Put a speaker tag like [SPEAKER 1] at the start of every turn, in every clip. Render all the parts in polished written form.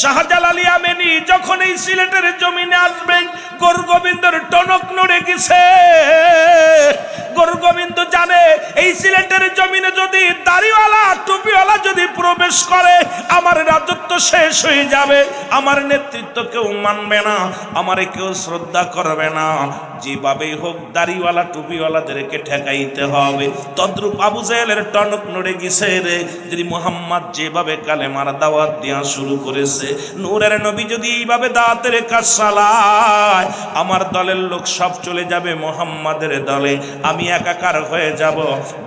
[SPEAKER 1] শাহজালাল ইয়ামানি যখন এই সিলেটের জমিনে আসবেন, গোরগোবিন্দর টনক নড়ে গেছে। গোরগোবিন্দ জানে এই সিলেটের জমিনে যদি দাড়িওয়ালা টুপিওয়ালা যদি প্রবেশ করে, আমার রাজত্ব শেষ হয়ে যাবে, আমার নেতৃত্ব কেউ মানবে না, আমারে কেউ শ্রদ্ধা করবে না। যেভাবেই হোক দাড়িওয়ালা টুপিওয়ালাদেরকে ঠেকাইতে হবে। তদ্রূপ আবু জেহেলের টনক নড়ে গেছে রে। যদি মুহাম্মদ যেভাবে কালেমার দাওয়াত দেওয়া শুরু করেছে, নূরের নবী যদি এইভাবে দাওয়াতের কাজ চালায়, আমার দলের লোক সব চলে যাবে মুহাম্মাদের দলে, আমি একাকার হয়ে যাব,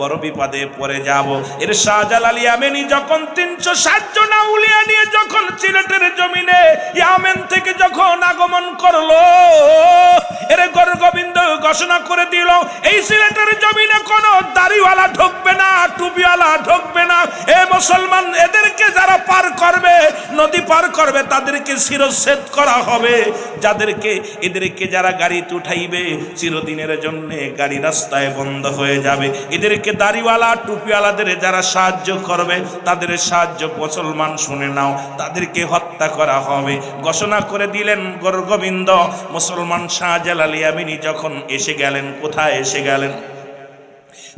[SPEAKER 1] বড় বিপদে পড়ে যাব। এর শাহজালাল ইয়ামানি যখন 360 জন আউলিয়া নিয়ে যখন সিলেটের জমিনে ইয়ামেন থেকে যখন আগমন করলো, এর গোবিন্দ ঘোষণা করে দিল এই সিলেটের জমিনে কোনো দাড়িওয়ালা ঢুকবে না, টুপিওয়ালা ঢুকবে না। এ মুসলমান, এদেরকে যারা পার করবে, নদী পার করবে, তাদেরকে শিরচ্ছেদ করা হবে। এদেরকে যারা গাড়িতে উঠাইবে, চিরদিনের জন্য গাড়ি রাস্তায় বন্ধ হয়ে যাবে। এদেরকে দাড়িওয়ালা টুপিওয়ালাদের যারা সাহায্য করবে, তাদের সাহায্য মুসলমান শুনে নাও, তাদেরকে হত্যা করা হবে। ঘোষণা করে দিলেন গোবিন্দ। মুসলমান শাহজালাল ইয়ামানি যখন এসে গেলেন, কোথায় এসে গেলেন?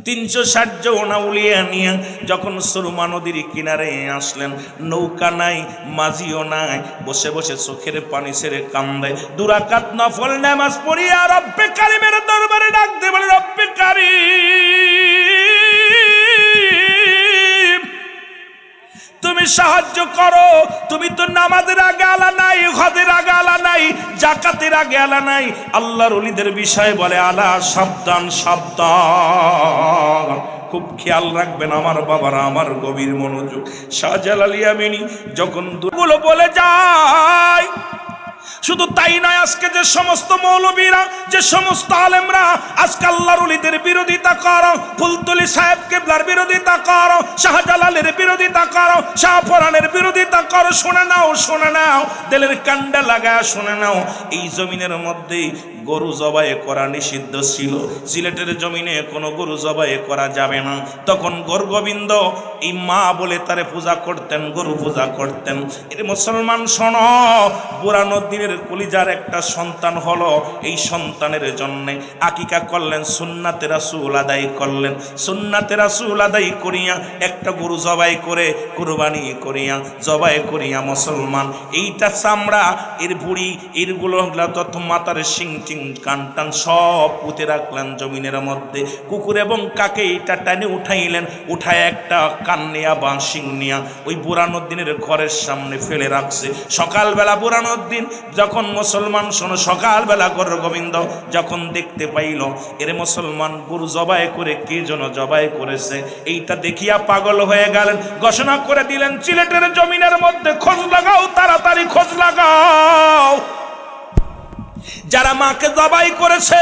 [SPEAKER 1] 360 জন আউলিয়া নিয়ে যখন সুরমা নদীর কিনারে আসলেন, নৌকা নাই, মাঝিও নাই, বসে বসে চোখের পানি ছেড়ে কান্দে। 2 রাকাত নফল নামাজ পড়িয়া রব্বে কারিমের দরবারে ডাকতে বলে, রব্বে কারিম, তুমি সাহায্য করো। তুমি তো নামাজের আগে আলা নাই, হজের আগে আলা নাই, জাকাতের আগে আলা নাই। আল্লাহর ওলিদের বিষয়ে বলে আলা, সাবধান সাবধান, খুব খেয়াল রাখবেন আমার বাবারা, আমার গভীর মনোযোগ। শাহজালাল ইয়ামানি যখন দুগুলো বলে যায়, শুধু তাই নয়, আজকে যে সমস্ত মৌলবীরা, যে সমস্ত আলেমরা আজকে আল্লাহর ওলিদের বিরোধিতা করো, ফুলতলি সাহেব কেবলার বিরোধিতা করো, শাহজালালের বিরোধিতা করো, শাহপরানের বিরোধিতা করো, শুনে নাও, শুনে নাও, দিলের কান্ডা লাগায় শুনে নাও। এই জমিনের মধ্যে গরু জবাই করা নিষিদ্ধ ছিল। সিলেটের জমিনে কোনো গরু জবাই করা যাবে না। তখন গোবিন্দ এই মা বলে তারে পূজা করতেন, গরু পূজা করতেন। এর মুসলমান শোনো, বুরানুদ্দিনের কলিজার একটা সন্তান হলো, এই সন্তানের জন্য আকিকা করলেন, সুন্নাতে রাসূল আদায় করলেন। সুন্নাতে রাসূল আদায় করিয়া একটা গরু জবাই করে, কুরবানি করিয়া, জবাই করিয়া মুসলমান এইটা চামড়া, এর ভুড়ি, এরগুলো তত মাথার শিং কান টান সব পুঁতে রাখলেন জমিনের মধ্যে। কুকুর এবং কাকে এটা টানে উঠাইলেন, উঠায় একটা কান নিয়া বা শিং নিয়া ওই বুরানুদ্দিনের ঘরের সামনে ফেলে রাখছে। সকালবেলা বুরানুদ্দিন যখন মুসলমান শোনো, সকালবেলা গোবিন্দ যখন দেখতে পাইল এর মুসলমান গরু জবাই করে, কে যেন জবাই করেছে, এইটা দেখিয়া পাগল হয়ে গেলেন। ঘোষণা করে দিলেন, সিলেটের জমিনের মধ্যে খোঁজ লাগাও, তাড়াতাড়ি খোঁজ লাগাও, যারা মাকে জবাই করেছে,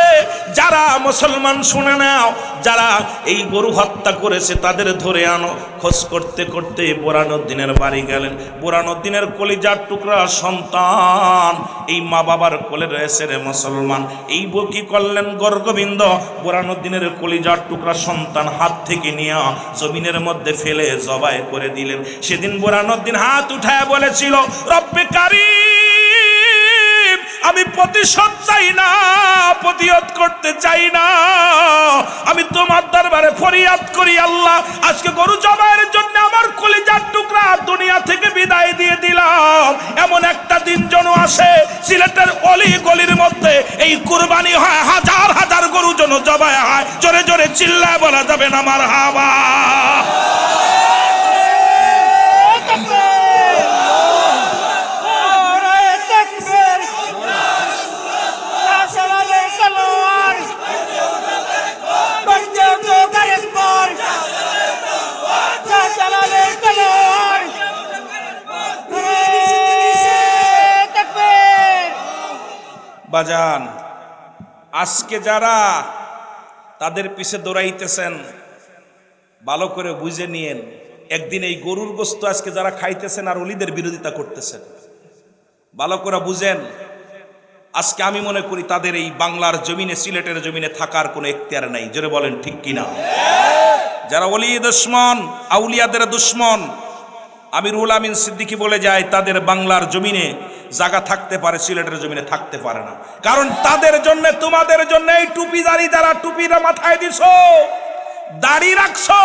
[SPEAKER 1] যারা মুসলমান শুনে নাও, যারা এই গরু হত্যা করেছে তাদের ধরে আনো। খোঁজ করতে করতে বুরানুদ্দিনের বাড়ি গেলেন। বুরানুদ্দিনের কলিজার টুকরা সন্তান এই মা বাবার কোলে রয়েছে রে মুসলমান। এই কি করলেন গোবিন্দ, বুরানুদ্দিনের কলিজার টুকরা সন্তান হাত থেকে নিয়ে জমিনের মধ্যে ফেলে জবাই করে দিলেন। সেদিন বুরানুদ্দিন হাত উঠায় বলেছিল, রব্বে কারিম, আমি প্রতিশোধ চাই না, প্রতিহত করতে চাই না, আমি তোমার দরবারে ফরিয়াদ করি আল্লাহ, আজকে গরু জবাইয়ের জন্য আমার কলিজার টুকরা দুনিয়া থেকে বিদায় দিয়ে দিলাম। এমন একটা দিন যেন আসে সিলেটের অলি গলির মধ্যে এই কুরবানি হয়, হাজার হাজার গরু যেন জবাই হয়। জোরে জোরে চিল্লায় বলা যাবে না মারহাবা। বাজান, আজকে যারা তাদের পিছে দৌড়াইতেছেন ভালো করে বুঝে নিয়েন, একদিন এই গরুর গোশত আজকে যারা খাইতেছেন আর ওলিদের বিরোধিতা করতেছেন, ভালো করে বুঝেন, আজকে আমি মনে করি তাদের এই বাংলার জমিনে, সিলেটের জমিনে থাকার কোনো এখতিয়ার নাই। জোরে বলেন ঠিক কিনা? যারা ওলি দুশমন, আউলিয়াদের দুশমন, আমিরুল আমিন সিদ্দিকী বলে যায় তাদের বাংলার জমিনে জায়গা থাকতে পারে, সিলেটের জমিনে থাকতে পারে না। কারণ তাদের জন্য, তোমাদের জন্য এই টুপিদারি, যারা টুপিটা মাথায় দিছো, দাড়ি রাখছো,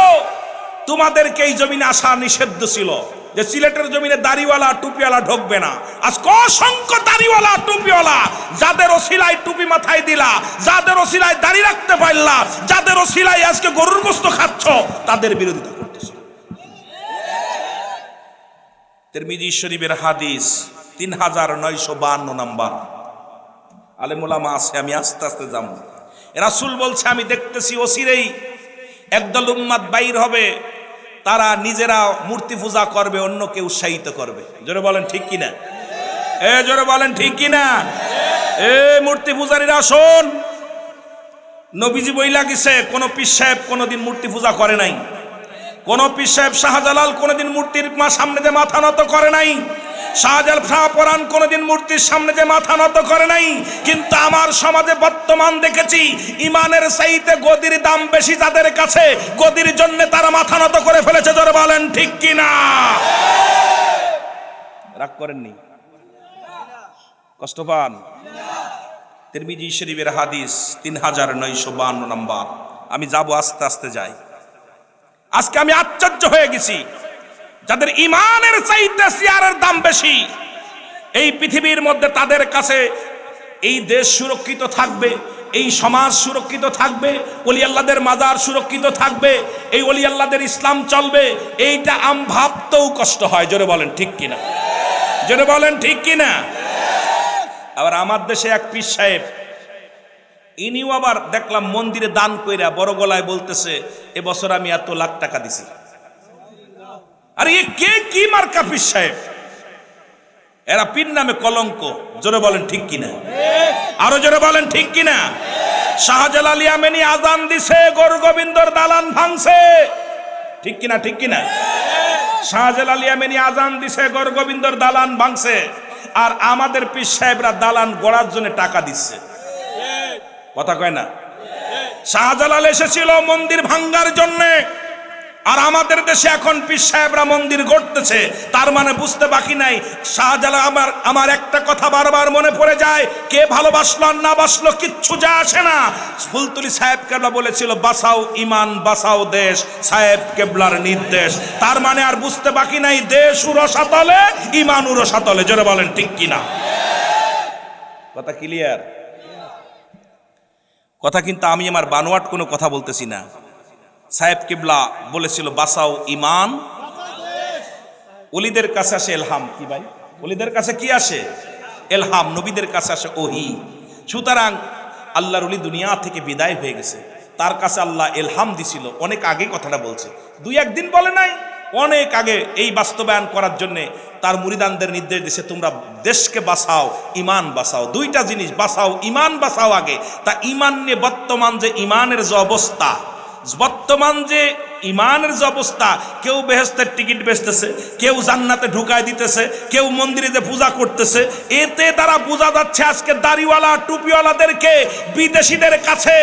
[SPEAKER 1] তোমাদেরকে এই জমিনে আসা নিষিদ্ধ ছিল, যে সিলেটের জমিনে দাড়িওয়ালা টুপিওয়ালা ঢুকবে না। আজ অসংখ্য দাড়িওয়ালা টুপিওয়ালা, যাদের ওসিলায় টুপি মাথায় দিলা, যাদের ওসিলায় দাড়ি রাখতে পারলা, যাদের ওসিলায় আজকে গরুর গোশত খাচ্ছ, তাদের বিরোধিতা করতেছ। তিরমিজি শরীফের হাদিস 3952 নাম্বার। আলেম ওলামা আছে, আমি আস্তে আস্তে যাব। রাসূল বলছে, আমি দেখতেছি অচিরেই একদল উম্মত বাইর হবে, তারা নিজেরা মূর্তি পূজা করবে, অন্যকে উৎসাহিত করবে। জোরে বলেন ঠিক কিনা? জোরে বলেন ঠিক কিনা? মূর্তি পূজারীরা শোন, নবীজি বইলা গেছে, কোন পীর সাহেব কোনদিন মূর্তি পূজা করে নাই। কোন পীর সাহেব শাহজালাল কোনদিন মূর্তির সামনে যে মাথা নত করে নাই। শাহপরান কোনদিন মূর্তির সামনে যে মাথা নত করে নাই। কিন্তু আমার সমাজে বর্তমান দেখেছি, ইমানের চাইতে গদির দাম বেশি যাদের কাছে, গদির জন্য তারা মাথা নত করে ফেলেছে। জোরে বলেন ঠিক কিনা? রাগ করেননি? কষ্ট পান? তিরমিজি শরীফের হাদিস 3952 নাম্বার। আমি যাব, আস্তে আস্তে যাই। আজকে আমি আশ্চর্য হয়ে গেছি, যাদের ইমানের চাইতে চেয়ারের দাম বেশি, এই পৃথিবীর মধ্যে তাদের কাছে এই দেশ সুরক্ষিত থাকবে, এই সমাজ সুরক্ষিত থাকবে, ওলি আল্লাহদের মাজার সুরক্ষিত থাকবে, এই ওলি আল্লাহদের ইসলাম চলবে, এইটা আম ভাবতেও কষ্ট হয়। জোরে বলেন ঠিক কিনা? জোরে বলেন ঠিক কিনা? আবার আমার দেশে এক পীর সাহেব, ইনিও আবার দেখলাম মন্দিরে দান কইরা বড় গলায় বলতেছে, এবছর আমি এত লাখ টাকা দিছি। আরে এ কে, কি মার্কা পীর সাহেব? এরা পীর নামে কলঙ্ক। জোরে বলেন ঠিক কিনা? আরো জোরে বলেন ঠিক কিনা? শাহজালাল ইয়ামানি আজান দিছে, গরু গোবিন্দর দালান ভাঙছে। ঠিক কিনা? ঠিক কিনা? শাহজালাল ইয়ামানি আজান দিছে, গরু গোবিন্দর দালান ভাঙছে, আর আমাদের পীর সাহেবরা দালান গড়ার জন্য টাকা দিচ্ছে। কথা কয় না? শাহজালাল এসেছিল মন্দির ভাঙ্গার জন্য, আর আমাদের দেশে এখন পীর সাহেবরা মন্দির গড়তেছে। তার মানে বুঝতে বাকি নাই, শাহজালাল আমার একটা কথা বারবার মনে পড়ে যায়, কে ভালোবাসলো আর না বাসলো কিচ্ছু যায় আসে না। ফুলতুলি সাহেব কেবলা বলেছিল, বাঁচাও ইমান বাঁচাও দেশ, সাহেব কেবলার নির্দেশ। তার মানে আর বুঝতে বাকি নাই, দেশ উরসাতলে ইমান উরসাতলে। জোরে বলেন ঠিক কিনা? কথা ক্লিয়ার? কথা কিন্তু আমি আমার বানোয়াট কোনো কথা বলতেছি না। সাহেব কিবলা বলেছিল, বাঁচাও ইমান। ওলিদের কাছে আসে এলহাম। কি ভাই? ওলিদের কাছে কি আসে? এলহাম। নবীদের কাছে আসে ওহী। সুতরাং আল্লাহর ওলি দুনিয়া থেকে বিদায় হয়ে গেছে, তার কাছে আল্লাহ এলহাম দিছিল। অনেক আগে কথাটা বলছে, 2-1 দিন বলে নাই, অনেক আগে। এই বাস্তবায়ন করার জন্য তার মুরিদানদের নির্দেশ দিয়েছে, তোমরা দেশকে বাঁচাও, ইমান বাঁচাও। দুইটা জিনিস, বাঁচাও ইমান বাঁচাও আগে। তা ইমান নিয়ে বর্তমান যে ইমানের যে অবস্থা, বর্তমান যে ইমানের যে অবস্থা, কেউ বেহেশতের টিকিট বেচতেছে, কেউ জান্নাতে ঢুকায় দিতেছে, কেউ মন্দিরে যে পূজা করতেছে। এতে তারা বোঝা যাচ্ছে আজকে দাড়িওয়ালা টুপিওয়ালাদেরকে বিদেশিদের কাছে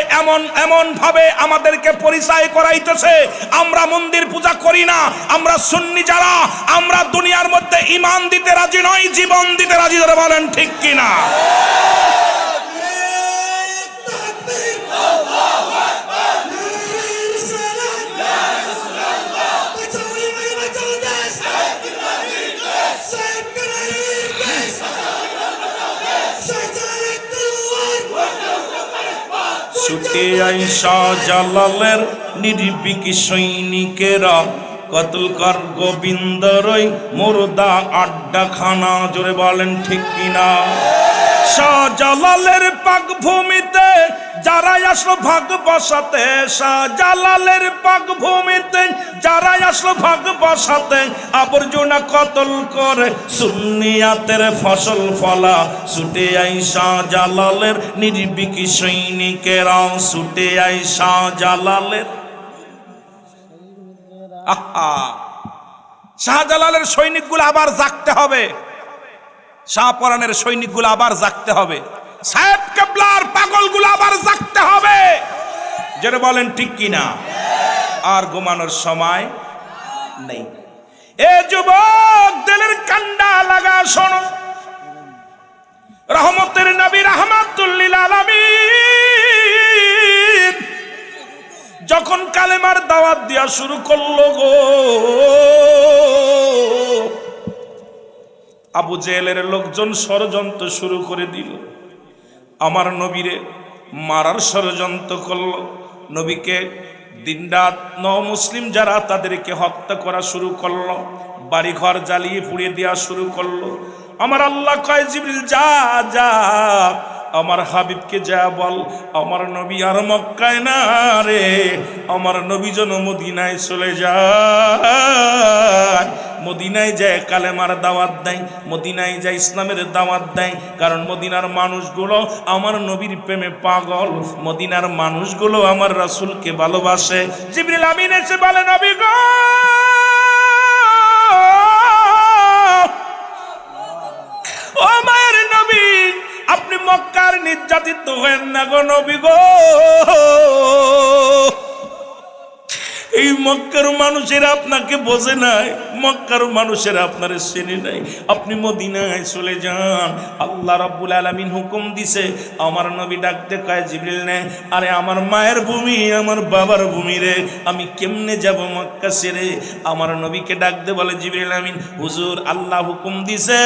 [SPEAKER 1] এমন ভাবে আমাদেরকে পরিচয় করাইতেছে, আমরা মন্দির পূজা করি না, আমরা সুন্নি যারা, আমরা দুনিয়ার মধ্যে ইমান দিতে রাজি নয়, জীবন দিতে রাজি। ধরে বলেন ঠিক কিনা? ছুটে আইসা জালালের নির্ভীক সৈনিকেরা, কতল কর গোবিন্দরই মুর্দা আড্ডাখানা। জোরে বলেন ঠিক কিনা? শাহজালালের পাক ভূমিতে যারা আসলো ভাগ বসাতে, শাহজালালের পাক ভূমিতে যারা আসলো ভাগ বসাতে, আবর্জনা কতল করে সুন্নিয়াতের ফসল ফলা। ছুটে আই শাহজালালের নির্ভীক সৈনিকেরা, ছুটে আই শাহজালালের। আহা, শাহজালালের সৈনিকগুলো আবার জাগতে হবে, শাহপরানের সৈনিকগুলো আবার জাগতে হবে, সাহেব কেবলার পাগলগুলো আবার জাগতে হবে। যারা বলেন ঠিক কিনা? আর ঘুমানোর সময় নেই। এ যুবক দিলের কান্ডা লাগা শোনো, রহমতের নবী রাহমাতুল লিল আলামিন যখন কালেমার দাওয়াত দেয়া শুরু করলো গো, আবু জেহেলের লোকজন ষড়যন্ত্র শুরু করে দিল, আমার নবীরে মারার ষড়যন্ত্র করলো, নবীকে দিনরাত মুসলিম যারা তাদেরকে হত্যা করা শুরু করলো, বাড়িঘর জ্বালিয়ে পুড়িয়ে দেওয়া শুরু করলো। আমার আল্লাহ কয় জিবরিল যা যা আমার হাবিবকে যা বল আমার নবী আর মক্কায় না রে, আমার নবী যেন মদিনায় চলে যায়, মদিনায় যায় কালেমার দাওয়াত দেয়, মদিনায় যায় ইসলামের দাওয়াত দেয়, কারণ মদিনার মানুষগুলো আমার নবীর প্রেমে পাগল, মদিনার মানুষগুলো আমার রাসূলকে ভালোবাসে। জিবরিল আমিন এসে বলে নবী গো, ও মায়ের নবী আপনি মক্কার নির্যাতিত হয়েন না গো নবী গো, এই মক্কার মানুষেরা আপনাকে বোঝে নাই, মক্কার মানুষেরা আপনার চেনে নাই, আপনি মদিনায় চলে যান। আল্লাহ রাব্বুল আলামিন হুকুম দিছে, আমার নবী ডাকতে কয় জিবরিল নে, আরে আমার মায়ের ভূমি আমার বাবার ভূমি রে, আমি কেমনে যাব মক্কা ছেড়ে? আমার নবীকে ডাকতে বলে জিবরিল আমিন হুজুর আল্লাহ হুকুম দিছে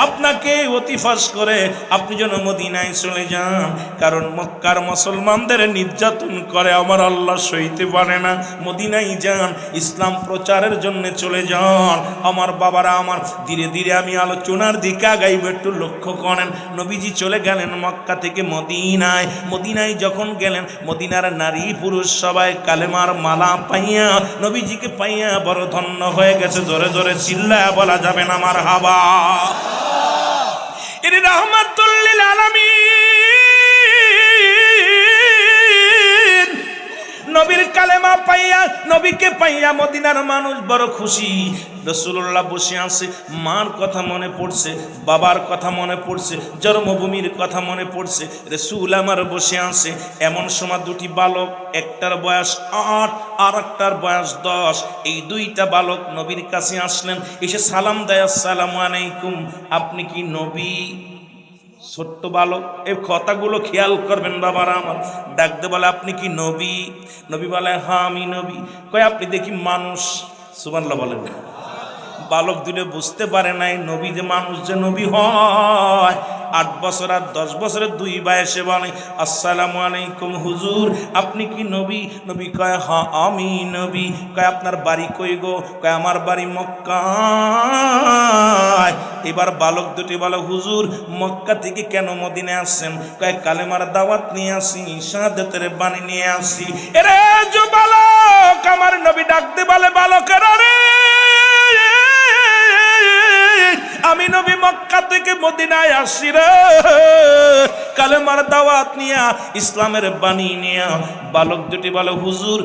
[SPEAKER 1] আপনাকে অতি ফাঁস করে আপনি যেন মদিনায় চলে যান, কারণ মক্কার মুসলমানদের নির্যাতন করে আমার আল্লাহ সইতে পারে না, মদিনায় যান, ইসলাম প্রচারের জন্য চলে যান। আমার বাবারা আমার ধীরে ধীরে আমি আলোচনার দিকে আগাইব, একটু লক্ষ্য করেন। নবীজি চলে গেলেন মক্কা থেকে মদিনায়, মদিনায় যখন গেলেন মদিনার নারী পুরুষ সবাই কালেমার মালা পাইয়া নবীজিকে পাইয়া বড় ধন্য হয়ে গেছে, জোরে জোরে চিল্লায়া বলা যাবে না মারহাবা। এর রাহমাতুল লিল আলামিন নবীর কালেমা পাইয়া নবীকে পাইয়া মদিনার মানুষ বড় খুশি। রাসূলুল্লাহ বসে আছে, মার কথা মনে পড়ছে, বাবার কথা মনে পড়ছে, জন্মভূমির কথা মনে পড়ছে, রাসূল আমার বসে আছে। এমন সময় দুটি বালক, একটার বয়স 8 আর একটার বয়স 10, এই দুইটা বালক নবীর কাছে আসলেন, এসে সালাম দেয়, আসসালামু আলাইকুম, আপনি কি নবী? ছোট্ট বালক, এই কথাগুলো খেয়াল করবেন বাবারা আমার। ডাকতে বলে আপনি কি নবী? নবী বলে হ্যাঁ আমি নবী। কয় আপনি দেখি মানুষ। সুবহানাল্লাহ বলেন। বালক দুটো বুঝতে পারে নাই নবী যে মানুষ যে নবী হয়। 8 বছর আর 10 বছরের দুই ভাই এসে বলে আসসালামু আলাইকুম হুজুর, আপনি কি নবী? নবী কয় হ্যাঁ আমি নবী। কয় আপনার বাড়ি কই গো? কয় আমার বাড়ি মক্কায়। এবার বালক দুটি বলে হুজুর মক্কা থেকে কেন মদিনায় আসছেন? কয় কালেমার দাওয়াত নিয়ে আসি, শাহাদাতের বাণী নিয়ে আসি। এরে যে বালক, আমার নবী ডাকতে বলে বালকেরা রে, আমি নবী মক্কা থেকে মদিনায় আসি রে, কালেমার দাওয়াত নিয়া, ইসলামের বাণী নিয়া। বালক দুটি বলে হুজুর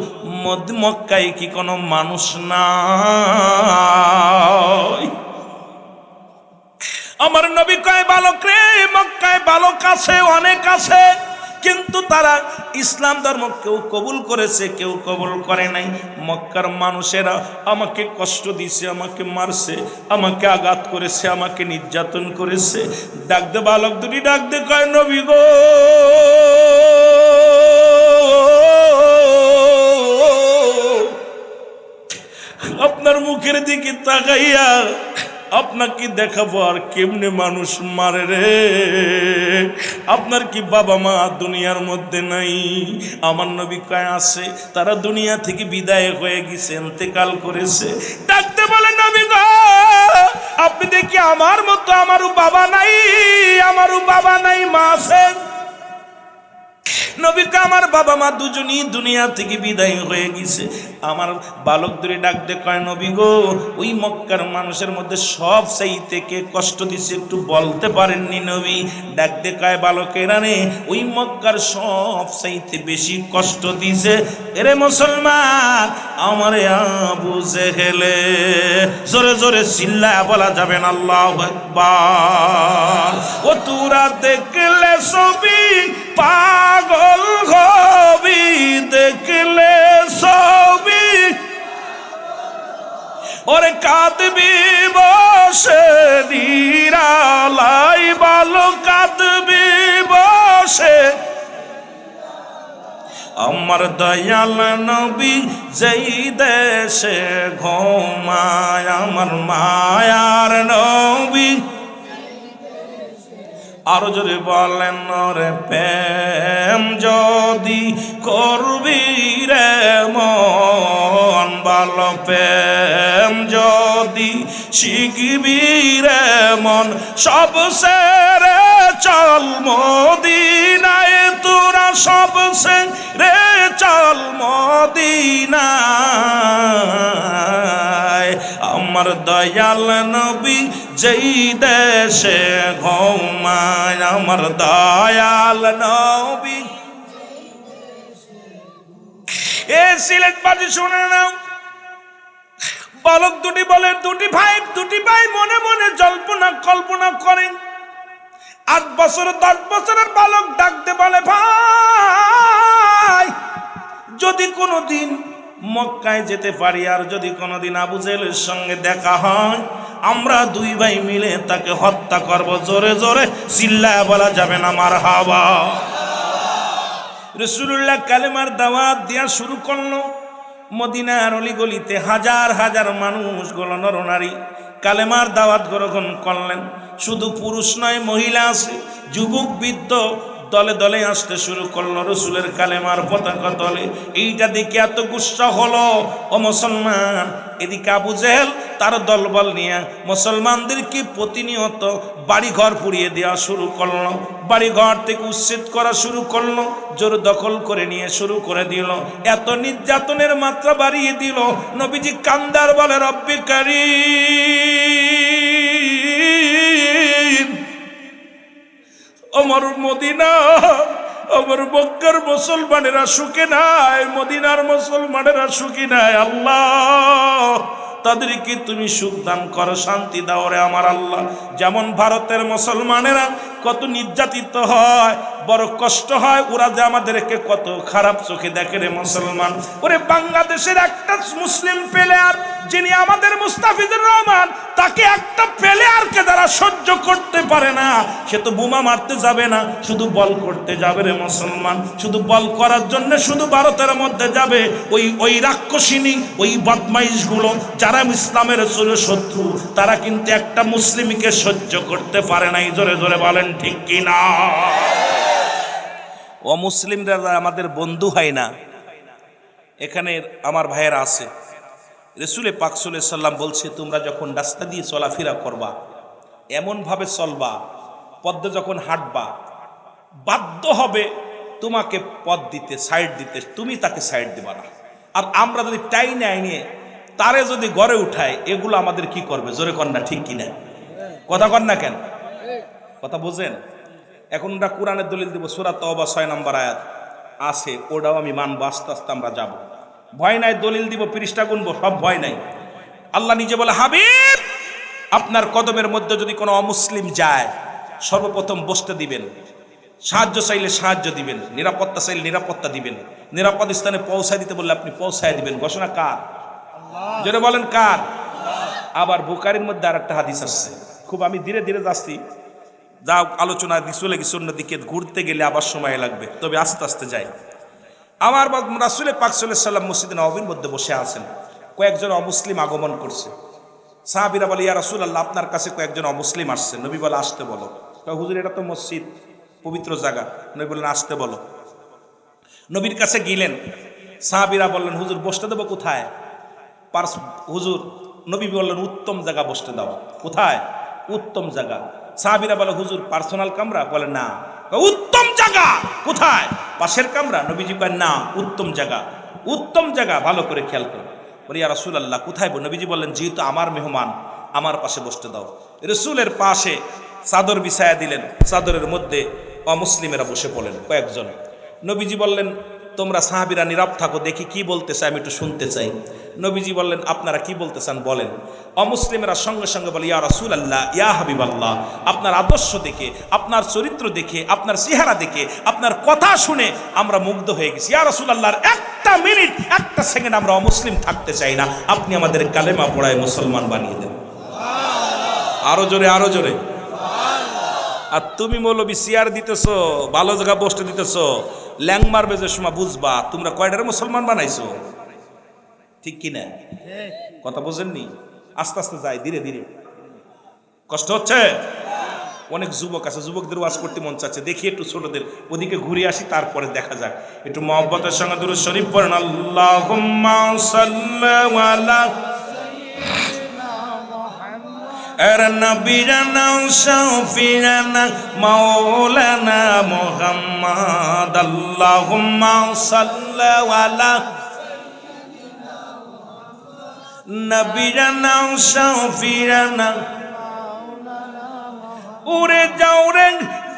[SPEAKER 1] মক্কায় কি কোনো মানুষ নাই? আমার নবী কয় বালক রে, মক্কায় বালক আছে, অনেক আছে, কিন্তু তারা ইসলাম ধর্ম কেউ কবুল করেছে, কেউ কবুল করে নাই। মক্কার মানুষেরা আমাকে কষ্ট দিছে, আমাকে মারছে, আমাকে আঘাত করেছে, আমাকে নির্যাতন করেছে। ডাকতে বালক দুটি ডাকতে কয় নবী গো, আপনার মুখের দিকে তাকাইয়া আপনাকে দেখাবো আর কেমনে মানুষ মারে রে? আপনার কি বাবা মা দুনিয়ার মধ্যে নাই? আমার নবী কয় আছে, তারা দুনিয়া থেকে বিদায় হয়ে গেছে, ইন্তেকাল করেছে। ডাকতে বলে নবী গো, আপনি দেখি আমার মতো আমারও বাবা নাই, আমারও বাবা নাই, মা আছেন। নবীকে আমার বাবা মা দুজনই দুনিয়া থেকে বিদায় হয়ে গেছে। আমার বালক ধরে ডাকতে কয় নবী গো, ওই মক্কার মানুষের মধ্যে সব চাইতে কে কষ্ট দিছে একটু বলতে পারেননি নবী? ডাকতে কয় বালকেরা রে, ওই মক্কার সব চাইতে বেশি কষ্ট দিছে এরে মুসলমান আমারে আবু জেহেলে। জোরে জোরে চিল্লায়া বলা যাবে না আল্লাহু আকবার। ও তোরা দেখলে ছবি পাগল হবি, দেখলে ছবি ওরে কাঁদ কাঁদবি বসে নিরালাই, বলো কাঁদবি বসে। আমার দয়াল নবী যেই দেশে ঘুমায়, আমার মায়ার নবী। আরো যদি বলেন রে প্রেম যদি করবি রে মন, ভালো প্রেম যদি শিখবি রে মন, সব সেরে চল মদিনায়, তোরা সব সেরে চল মদিনায়। আমার দয়াল নবী যেই দেশে ঘুমায়, আমার দয়াল নবী। এ সিলেটবাসী শুনে নাও, বালক দুটি বলে, দুটি ভাই মনে মনে জল্পনা কল্পনা করেন। 8 বছর 10 বছরের বালক ডাকতে বলে, ভাই যদি কোনোদিন মক্কায় যেতে পারি, আর যদি কোনোদিন আবু জেহেলের সঙ্গে দেখা হয়, আমরা 2 ভাই মিলে তাকে হত্যা করব। জোরে জোরে চিল্লায় বলা যাবে না মারহাবা। রাসূলুল্লাহ কালেমার দাওয়াত দেয়া শুরু করলো। মদিনার অলিগলিতে হাজার হাজার মানুষ, নরনারী কালেমার দাওয়াত গ্রহণ করলেন। শুধু পুরুষ নয়, মহিলা আছে, যুবক বৃদ্ধ দলে দলে আসতে শুরু করলো রসুলের কালেমার পতাকা তলে। এইটা দেখে এত গুসা হলো, ও মুসলমান। এদিকে আবু জেহেল তার দলবল নিয়ে মুসলমানদেরকে প্রতিনিয়ত বাড়িঘর পুড়িয়ে দেওয়া শুরু করলো, বাড়িঘর থেকে উচ্ছেদ করা শুরু করলো, জোর দখল করে নিয়ে শুরু করে দিল। এত নির্যাতনের মাত্রা বাড়িয়ে দিল, নবীজি কান্দার বলে, রব্বি কারীম, আমার মদিনা, আমার মক্কার মুসলমানেরা সুখে নাই, মদিনার মুসলমানেরা সুখী নাই। আল্লাহ তাদেরকে তুমি সুখ দান করো, শান্তি দাও রে আমার আল্লাহ। যেমন ভারতের মুসলমানেরা কত নির্যাতিত হয়, বড় কষ্ট হয়, ওরা যে আমাদেরকে কত খারাপ চোখে দেখে রে মুসলমান। ওরে বাংলাদেশের একটা মুসলিম প্লেয়ার যিনি আমাদের মুস্তাফিজুর রহমান, তাকে একটা প্লেয়ারকে যারা সহ্য করতে পারে না, সে তো বোমা মারতে যাবে না, শুধু বল করতে যাবে রে মুসলমান। শুধু বল করার জন্য শুধু ভারতের মধ্যে যাবে। ওই রাক্ষসিনী, ওই বদমাইশগুলো যারা ইসলামের শত্রু, তারা কিন্তু একটা মুসলিমকে সহ্য করতে পারে না। জোরে জোরে বলেন ঠিক কিনা? অমুসলিমরা আমাদের বন্ধু হয় না। এখানে আমার ভাইয়েরা আছে, রাসূলে পাক সাল্লাল্লাহু আলাইহি সাল্লাম বলছে, তোমরা যখন রাস্তা দিয়ে চলাফেরা করবা, এমনভাবে চলবা, পথে যখন হাঁটবা, বাধ্য হবে তোমাকে পথ দিতে, সাইড দিতে, তুমি তাকে সাইড দিবা না। আর আমরা যদি টাইনে আইনে তারে যদি গড়ে উঠায়, এগুলো আমাদের কি করবে? জোরে কর না, ঠিক কিনা? কথা কর না কেন? কথা বোঝেন? এখন আমরা কোরআনের দলিল দিব, সূরা তাওবা 6 নম্বর আয়াত আছে, ওটাও আমি মানবো, আস্তে আস্তে আমরা যাব। ভয় নাই, দলিল দিব, পৃষ্ঠা গুনবো, সব ভয় নাই। আল্লাহ নিজে বলে, হাবিব আপনার কদমের মধ্যে যদি কোনো অমুসলিম যায়, সর্বপ্রথম বসতে দিবেন, সাহায্য চাইলে সাহায্য দিবেন, নিরাপত্তা চাইলে নিরাপত্তা দিবেন, নিরাপদ স্থানে পৌঁছায় দিতে বললে আপনি পৌঁছায় দিবেন। ঘোষণা কার? জোরে বলেন কার? আবার বুখারীর মধ্যে আর একটা হাদিস আসছে, খুব আমি ধীরে ধীরে যাচ্ছি, যা আলোচনা চলে গেছে অন্যদিকে, ঘুরতে গেলে আবার সময় লাগবে, তবে আস্তে আস্তে যাই। আমার রাসূলে পাক সাল্লাল্লাহু আলাইহি সাল্লাম মসজিদে নববীর মধ্যে বসে আছেন, কয়েকজন অমুসলিম আগমন করছে। সাহাবীরা বলে, ইয়া রাসূলুল্লাহ আপনার কাছে কয়েকজন অমুসলিম আসছে। নবী বলে, আসতে বলো। হুজুর এটা তো মসজিদ, পবিত্র জায়গা। নবী বললেন, আসতে বলো। নবীর কাছে গেলেন, সাহাবীরা বললেন, হুজুর বসতে দেবো কোথায়? হুজুর নবী বললেন, উত্তম জায়গা বসতে দাও। কোথায়? উত্তম জায়গা। সাহাবীরা বলে, হুজুর পার্সোনাল কামরা? বলে না। উত্তম জায়গা কোথায়? পাশের কামরা? নবীজি কয় না, উত্তম জায়গা। উত্তম জায়গা ভালো করে খেয়াল করো। বলি, ইয়া রাসূলুল্লাহ কোথায়? নবীজি বললেন, যেহেতু আমার মেহমান, আমার পাশে বসতে দাও। রাসূলের পাশে চাদর বিছায়া দিলেন, চাদরের মধ্যে অমুসলিমেরা বসে পড়লেন কয়েকজন। নবীজি বললেন, তোমরা সাহাবীরা নীরব থাকো, দেখি কি বলতে চাই, আমি একটু শুনতে চাই। নবীজি বললেন, আপনারা কি বলতে চান বলেন। অমুসলিমেরা সঙ্গে সঙ্গে বলে, ইয়া রাসূলুল্লাহ, ইয়া হাবিবাল্লাহ, আপনার আদর্শ দেখে, আপনার চরিত্র দেখে, আপনার চেহারা দেখে, আপনার কথা শুনে আমরা মুগ্ধ হয়ে গেছি। ইয়া রাসূলুল্লাহর একটা মিনিট, একটা সেকেন্ড আমরা অমুসলিম থাকতে চাই না, আপনি আমাদের কালেমা পড়ায় মুসলমান বানিয়ে দেন। আরো জোরে, আরো জোরে। আর তুমি মৌলবি চেয়ার দিতেছো, ভালো জায়গা বসতে দিতেছো, ল্যাং মারবে যে সময় বুঝবা তোমরা কয়টারে মুসলমান বানাইছো। ঠিক কিনা? কথা বোঝেননি? আস্তে আস্তে যাই, ধীরে ধীরে। কষ্ট হচ্ছে? অনেক যুবক আছে, যুবকদের ওয়াজ করতে মন চাচ্ছে, দেখি একটু ছোটদের ওদিকে ঘুরে আসি, তারপরে দেখা যাক। একটু মহব্বতের সঙ্গে দুরূদ শরীফ পড়েন। আল্লাহুম্মা সাল্লি আলা নবিয়ানা শাফিয়ানা মাওলানা মুহাম্মদ। আল্লাহুম্মা সাল্লি আলা নবিয়ানা শাফিয়ানা। উড়ে যাও রে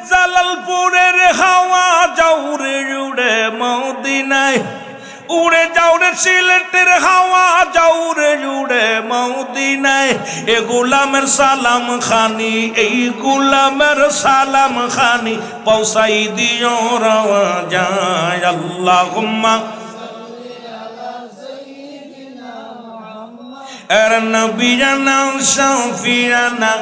[SPEAKER 1] জালালপুরের হাওয়া, যাও রে উড়ে মদিনায়। উড়ে যাও রে সিলেটের হাওয়া, যাও রে উড়ে মদিনায়। এ গোলামের সালাম খানি, এই গোলামের সালাম খানি পৌঁছাই দিও রাওয়া যায়। আল্লাহুম্মা এর নবিয়ানা শাফিয়ানা।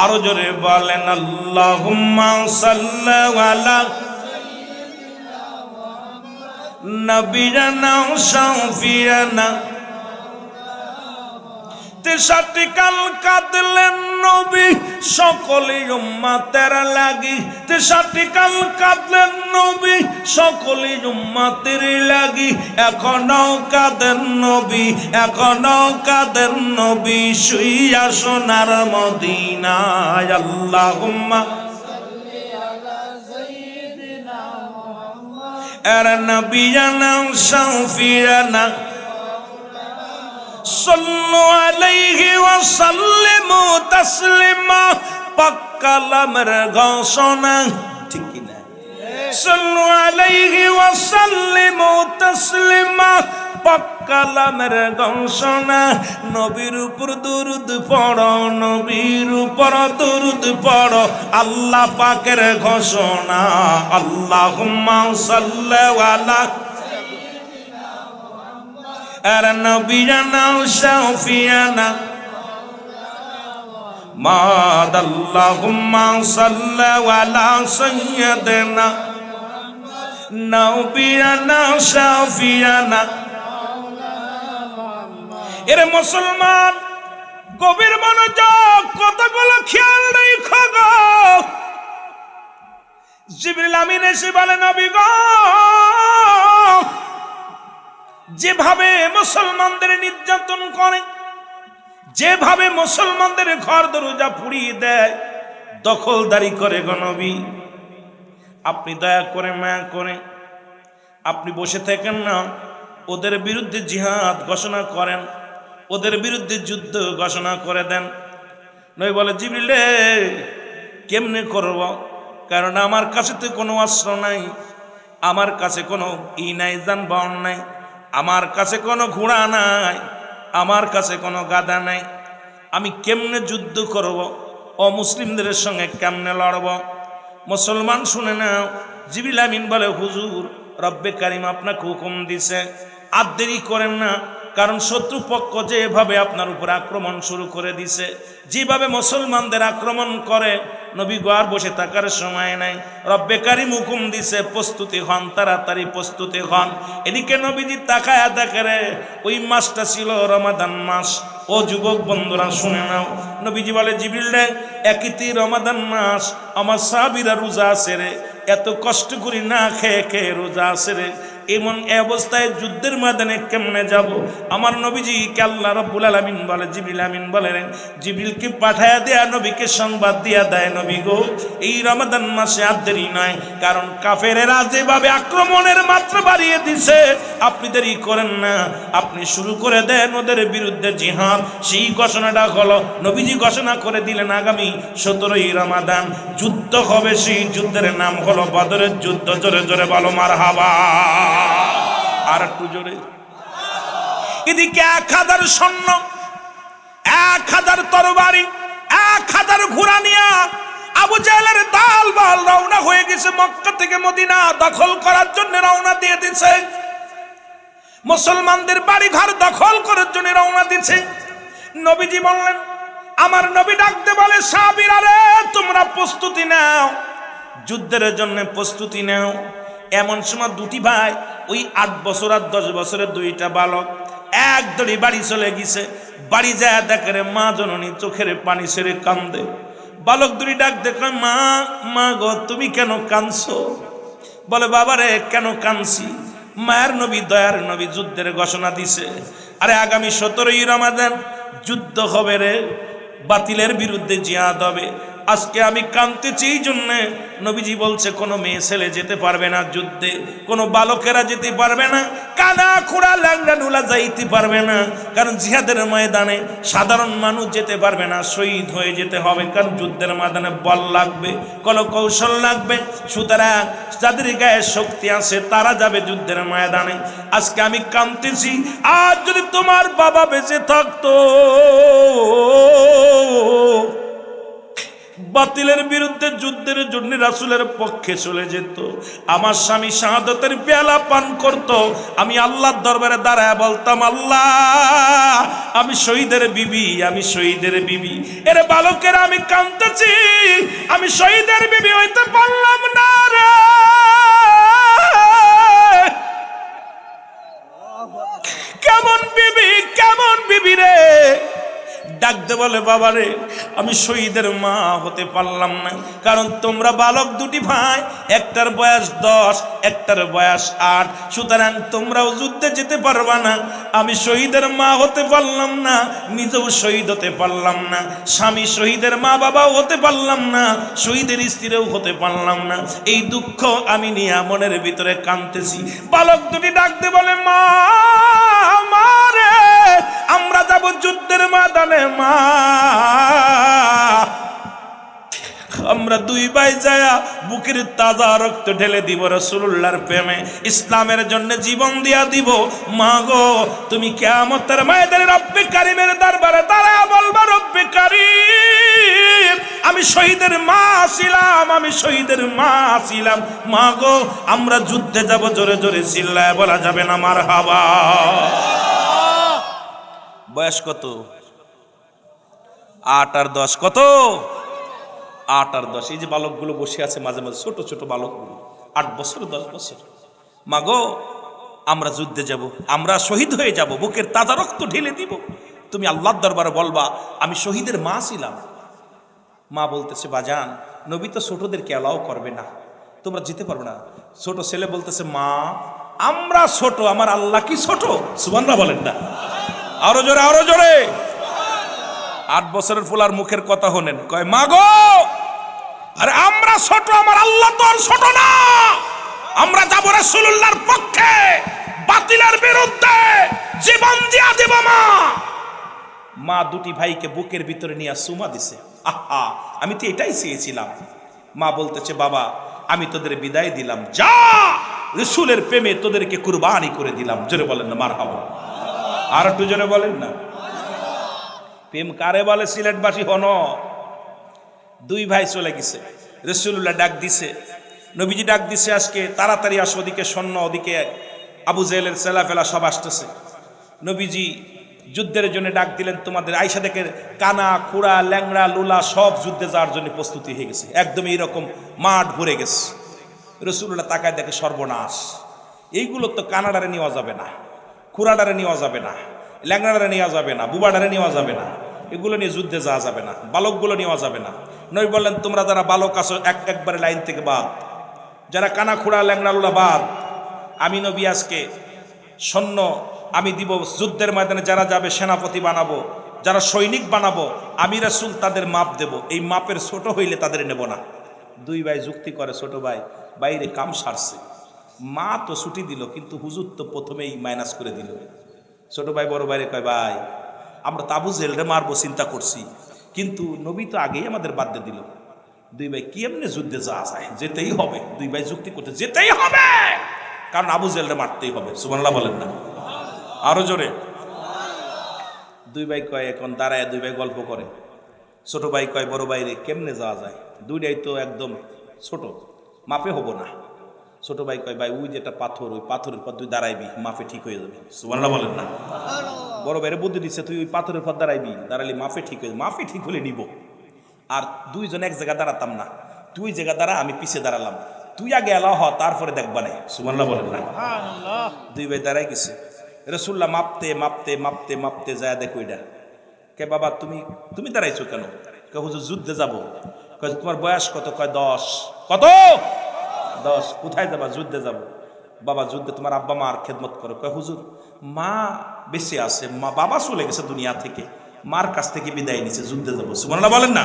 [SPEAKER 1] আরো জোরে বলেন আল্লাহুম্মা সাল্লি আলা নবিয়ানা শাফিয়ানা। 63 কাল কাঁদলেন নবী সকলে উম্মতের লাগি। 63 কাল কাঁদলেন নবী সকলে উম্মতের লাগি। এখনো কাঁদেন নবী, এখনো কাঁদেন নবী শুইয়া সোনার মদিনায়। আল্লাহুম্মা এর নবিয়ানা শাফিয়ানা। সাল্লু আলাইহি ওয়া সাল্লিমু তাসলিমা। পাক কালামের ঘোষণা, ঠিক কি না? সাল্লু আলাইহি ওয়া সাল্লিমু তাসলিমা। পাক কালামের ঘোষণা। নবীর উপর দরুদ পড়ো, নবীর উপর দরুদ পড়ো, আল্লাহ পাকের ঘোষণা। আল্লাহুম্মা সাল্লি আলা আর নবিয়ানা শাফিয়ানা মাদ। আল্লাহুম্মা সাল্লি আলা সাইয়্যিদিনা নবিয়ানা শাফিয়ানা। এর মুসলমান গভীর মনোযোগ, কথাগুলো খেয়াল রেখো গো। জিবরিল আমিন এসে বলে নবী গো, যেভাবে মুসলমানদের নির্যাতন করে, যেভাবে মুসলমানদের ঘর দরজা পুড়িয়ে দেয়, দখলদারি করে গো নবী, আপনি দয়া করে মায়া করে আপনি বসে থাকেন না, ওদের বিরুদ্ধে জিহাদ ঘোষণা করেন, ওদের বিরুদ্ধে যুদ্ধ ঘোষণা করে দেন। নবী বলে জিবরিল কেমনে করব? কারণ আমার কাছে তো কোনো অস্ত্র নাই, আমার কাছে কোনো নাই, যানবাহন নাই, আমার কাছে কোনো ঘোড়া নাই, আমার কাছে কোনো গাধা নাই। আমি কেমনে যুদ্ধ করব? অমুসলিমদের সঙ্গে কেমনে লড়ব? মুসলমান শুনে নাও। জিবরিল আমিন বলে হুজুর, রব্বে কারিম আপনাকে হুকুম দিছে, আর দেরি করেন না, কারণ শত্রুপক্ষ যেভাবে আপনার উপর আক্রমণ শুরু করে দিছে, যেভাবে মুসলমানদের আক্রমণ করে, নবী গো আর বসে থাকার সময় নাই। রব্বে কারিম হুকুম দিছে প্রস্তুতি হন, তাড়াতাড়ি প্রস্তুতি হন। এদিকে নবীজি তাকায়া দেখে রে, ওই মাসটা ছিল রমাদান মাস। ও যুবক বন্ধুরা শুনে নাও, নবীজি বলে জিবরিল রে, একই রমাদান মাস, আমার সাহাবীরা রোজা আছে রে, এত কষ্ট করি না খেয়ে খেয়ে রোজা আছে রে, এমন অবস্থায় যুদ্ধের ময়দানে কেমনে যাব? আমার নবীজিকে আল্লাহ রাব্বুল আলামিন বলে, জিবরিল আমিন বলে জিবরিলকে পাঠায়া দেয়া নবীকে সংবাদ দিয়া দেয়, নবী গো এই রমাদান মাসে আর দেরি নয়, কারণ কাফেরেরা যেভাবে আক্রমণের মাত্রা বাড়িয়ে দিছে, আপনি দেরি করেন না, আপনি শুরু করে দেন ওদের বিরুদ্ধে জিহাদ। সেই ঘোষণাটা হলো, নবীজি ঘোষণা করে দিলেন আগামী 17ই রমাদান যুদ্ধ হবে। সেই যুদ্ধের নাম হলো বদরের যুদ্ধ। জোরে জোরে বলো মারহাবা। আর একটু জোরে। এদিকে 1000 সৈন্য, 1000 তরবারি, 1000 ঘোড়া নিয়ে আবু জাহেলের দলবল রওনা হয়ে গেছে মক্কা থেকে মদিনা দখল করার জন্য, রওনা দিয়ে দিচ্ছে। মুসলমানদের বাড়ি ঘর দখল করার জন্য রওনা দিচ্ছে। নবীজি বললেন আমার নবী ডাকতে বলে সাহাবীরা রে তোমরা প্রস্তুতি নাও, যুদ্ধের জন্য প্রস্তুতি নাও। এমন সময় দুটি ভাই, ওই 8 বছর আর 10 বছরের দুইটা বালক এক দড়ি বাড়ি চলে গেছে। বাড়ি যায় দেখে রে মা জননী চোখের পানি ছেড়ে কান্দে। বালক দুটি ডাক দেখে মা, মা গো তুমি কেন কাঁদছো? বলে বাবা রে কেন কাঁদছি? মায়ের নবী দয়ার নবী যুদ্ধের ঘোষণা দিছে, আরে আগামী 17ই রমাদান যুদ্ধ হবে রে, বাতিলের বিরুদ্ধে জিহাদ হবে। আজকে আমি কাঁদতেছি এই জন্যে নবীজি বলছে কোনো মেয়ে ছেলে যেতে পারবে না যুদ্ধে, কোনো বালকেরা যেতে পারবে না, কানা খোড়া ল্যাংড়া নুলা যাইতে পারবে না, কারণ জিহাদের ময়দানে সাধারণ মানুষ যেতে পারবে না, শহীদ হয়ে যেতে হবে। কারণ যুদ্ধের ময়দানে বল লাগবে, কোনো কৌশল লাগবে। সুতরাং যাদের গায়ে শক্তি আছে তারা যাবে যুদ্ধের ময়দানে। আজকে আমি কাঁদতেছি, আজ যদি তোমার বাবা বেঁচে থাকতো বাতিলের বিরুদ্ধে যুদ্ধের জন্য রাসূলের পক্ষে চলে যেত, আমার স্বামী শাহাদাতের পেয়ালা পান করত, আমি আল্লাহর দরবারে দাঁড়ায় বলতাম আল্লাহ আমি শহীদের বিবি, আমি শহীদের বিবি। এর বালকের আমি কাঁদতেছি, আমি শহীদের বিবি হইতে পারলাম না রে। কেমন বিবি, কেমন বিবি রে? ডাকতে বলে বাবা রে আমি শহীদের মা হতে পারলাম না, কারণ তোমরা বালক দুটি ভাই, একটার বয়স 10 একটার বয়স 8, সুতরাং তোমরাও যুদ্ধে যেতে পারবা না। আমি শহীদের মা হতে পারলাম না, নিজেও শহীদ হতে পারলাম না, স্বামী শহীদের মা বাবাও হতে পারলাম না, শহীদের স্ত্রীও হতে পারলাম না। এই দুঃখ আমি নিয়ে মনের ভিতরে কাঁদতেছি। বালক দুটি ডাকতে বলে মা, মা রে আমরা যাব যুদ্ধের ময়দানে মা, আমরা দুই ভাই যায়া বুকের তাজা রক্ত ঢেলে দিব রাসূলুল্লাহর প্রেমে, ইসলামের জন্য জীবন দিয়া দিব। মা গো তুমি কিয়ামতের ময়দানে রব্বে কারীমের দরবারে দাঁড়ায়া বলবা রব্বে কারীম আমি শহীদের মা ছিলাম, আমি শহীদের মা ছিলাম। মা গো আমরা যুদ্ধে যাব, জোরে জোরে চিল্লায় বলা যাবে না মারহাবা। বয়স কত? 8 আর 10 কত? 8 আর 10। এই যে বালকগুলো বসে আছে মাঝে মাঝে, ছোট ছোট বালকগুলো 8 বছর 10 বছর। মাগো আমরা যুদ্ধে যাব, আমরা শহীদ হয়ে যাব, বুকের তাজা রক্ত ঢেলে দিব। তুমি আল্লাহর দরবারে বলবা আমি শহীদের মা ছিলাম। মা বলতেছে বাজান নবী তো ছোটদেরকে অ্যালাউ করবে না, তোমরা যেতে পারবে না। ছোট ছেলে বলতেছে মা আমরা ছোট, আমার আল্লাহ কি ছোট? সুবহানাল্লাহ বলেন না, আরো জোরে আরো জোরে। 8 বছরের ফুলার মুখের কথা হলেন, কয় মা গো আরে আমরা ছোট, আমার আল্লাহ তো আর ছোট না, আমরা যাব রাসূলুল্লাহর পক্ষে, বাতিলের বিরুদ্ধে জীবন দিয়া দেব। মা মা দুটি ভাইকে বুকের ভিতরে নিয়ে চুমা দিছে। আহা আমি তো এটাই চেয়েছিলাম। মা বলতেছে বাবা আমি তোদের বিদায় দিলাম, যা রাসূলের প্রেমে তোদেরকে কুরবানি করে দিলাম। জোরে বলেন না মারহাবা, আর একটু জোরে বলেন না। প্রেম কারে বলে সিলেটবাসী হন। দুই ভাই চলে গেছে, রাসূলুল্লাহ ডাক দিছে, নবীজি ডাক দিছে আজকে তাড়াতাড়ি আসো, ওদিকে সৈন্য, ওদিকে আবু জেহেলের ছেলাফেলা সব আসতেছে। নবীজি যুদ্ধের জন্য ডাক দিলেন, তোমাদের আয়েশা দেখে কানা খুড়া ল্যাংড়া লুলা সব যুদ্ধে যাওয়ার জন্য প্রস্তুতি হয়ে গেছে, একদম এইরকম মাঠ ভরে গেছে। রাসূলুল্লাহ তাকায় দেখে সর্বনাশ, এইগুলো তো কানাডারে নেওয়া যাবে না, খুড়াডারে নেওয়া যাবে না, ল্যাংড়াডারে নেওয়া যাবে না, বুবাডারে নেওয়া যাবে না, এগুলো নিয়ে যুদ্ধে যাওয়া যাবে না, বালকগুলো নেওয়া যাবে না। নবী বললেন তোমরা যারা বালক আছো একবারে লাইন থেকে বাদ, যারা কানা খুড়া ল্যাংড়া লুলা বাদ। আমি নবী আজকে সৈন্য আমি দিব, যুদ্ধের ময়দানে যারা যাবে সেনাপতি বানাবো, যারা সৈনিক বানাবো, আমি রাসূল তাদের মাপ দেব, এই মাপের ছোট হইলে তাদের নেব না। দুই ভাই যুক্তি করে, ছোট ভাই বাইরে কাম সারছে, মা তো ছুটি দিল কিন্তু হুজুর তো প্রথমেই মাইনাস করে দিল। ছোট ভাই বড় ভাইরে কয় ভাই আমরা তো আবু জেহেলরে মারবো চিন্তা করছি, কিন্তু নবী তো আগেই আমাদের বাদ দিয়ে দিল। দুই ভাই কি এমনি যুদ্ধে যাওয়া যায়, যেতেই হবে। দুই ভাই যুক্তি করতে যেতেই হবে, কারণ আবু জেহেলরে মারতেই হবে। সুবহানাল্লাহ বলেন না, আরো জোরে। দুই ভাই কয় এখন দাঁড়ায়, দুই ভাই গল্প করে। ছোট ভাই কয় বড় ভাইরে কেমনে যাওয়া যায়, দুইটাই তো একদম ছোট, মাপে হবো না। ছোট ভাই কয় ভাই ওই যেটা পাথর, ওই পাথরের পর তুই দাঁড়াইবি, মাপে ঠিক হয়ে যাবে। সুবহানাল্লাহ বলেন না। বড় ভাইরে বুদ্ধি দিচ্ছে, তুই ওই পাথরের পর দাঁড়াইবি, দাঁড়ালি মাফে ঠিক হয়ে, মাফে ঠিক হলে নিব। আর দুইজন এক জায়গায় দাঁড়াতাম না, তুই ওই জায়গা দাঁড়া, আমি পিছিয়ে দাঁড়ালাম, তুই আগে এলাও হ, তারপরে দেখবা না। সুবহানাল্লাহ বলেন না। দুই ভাই দাঁড়াই গেছে, রাসূলুল্লাহ মাপতে মাপতে মাপতে মাপতে যায় দেখো এটা কে বাবা, তুমি দাঁড়াইছো কেন? কয় হুজুর যুদ্ধে যাব। কয় তোমার বয়স কত? কয় 10। কত? 10। কোথায় যাবা? যুদ্ধে যাব। বাবা যুদ্ধে তোমার আব্বা মার খেদমত করো। কয় হুজুর মা বেঁচে আছে, মা বাবা চলে গেছে দুনিয়া থেকে, মার কাছ থেকে বিদায় নিছে, যুদ্ধে যাবো। সুবহানাল্লাহ বলেন না।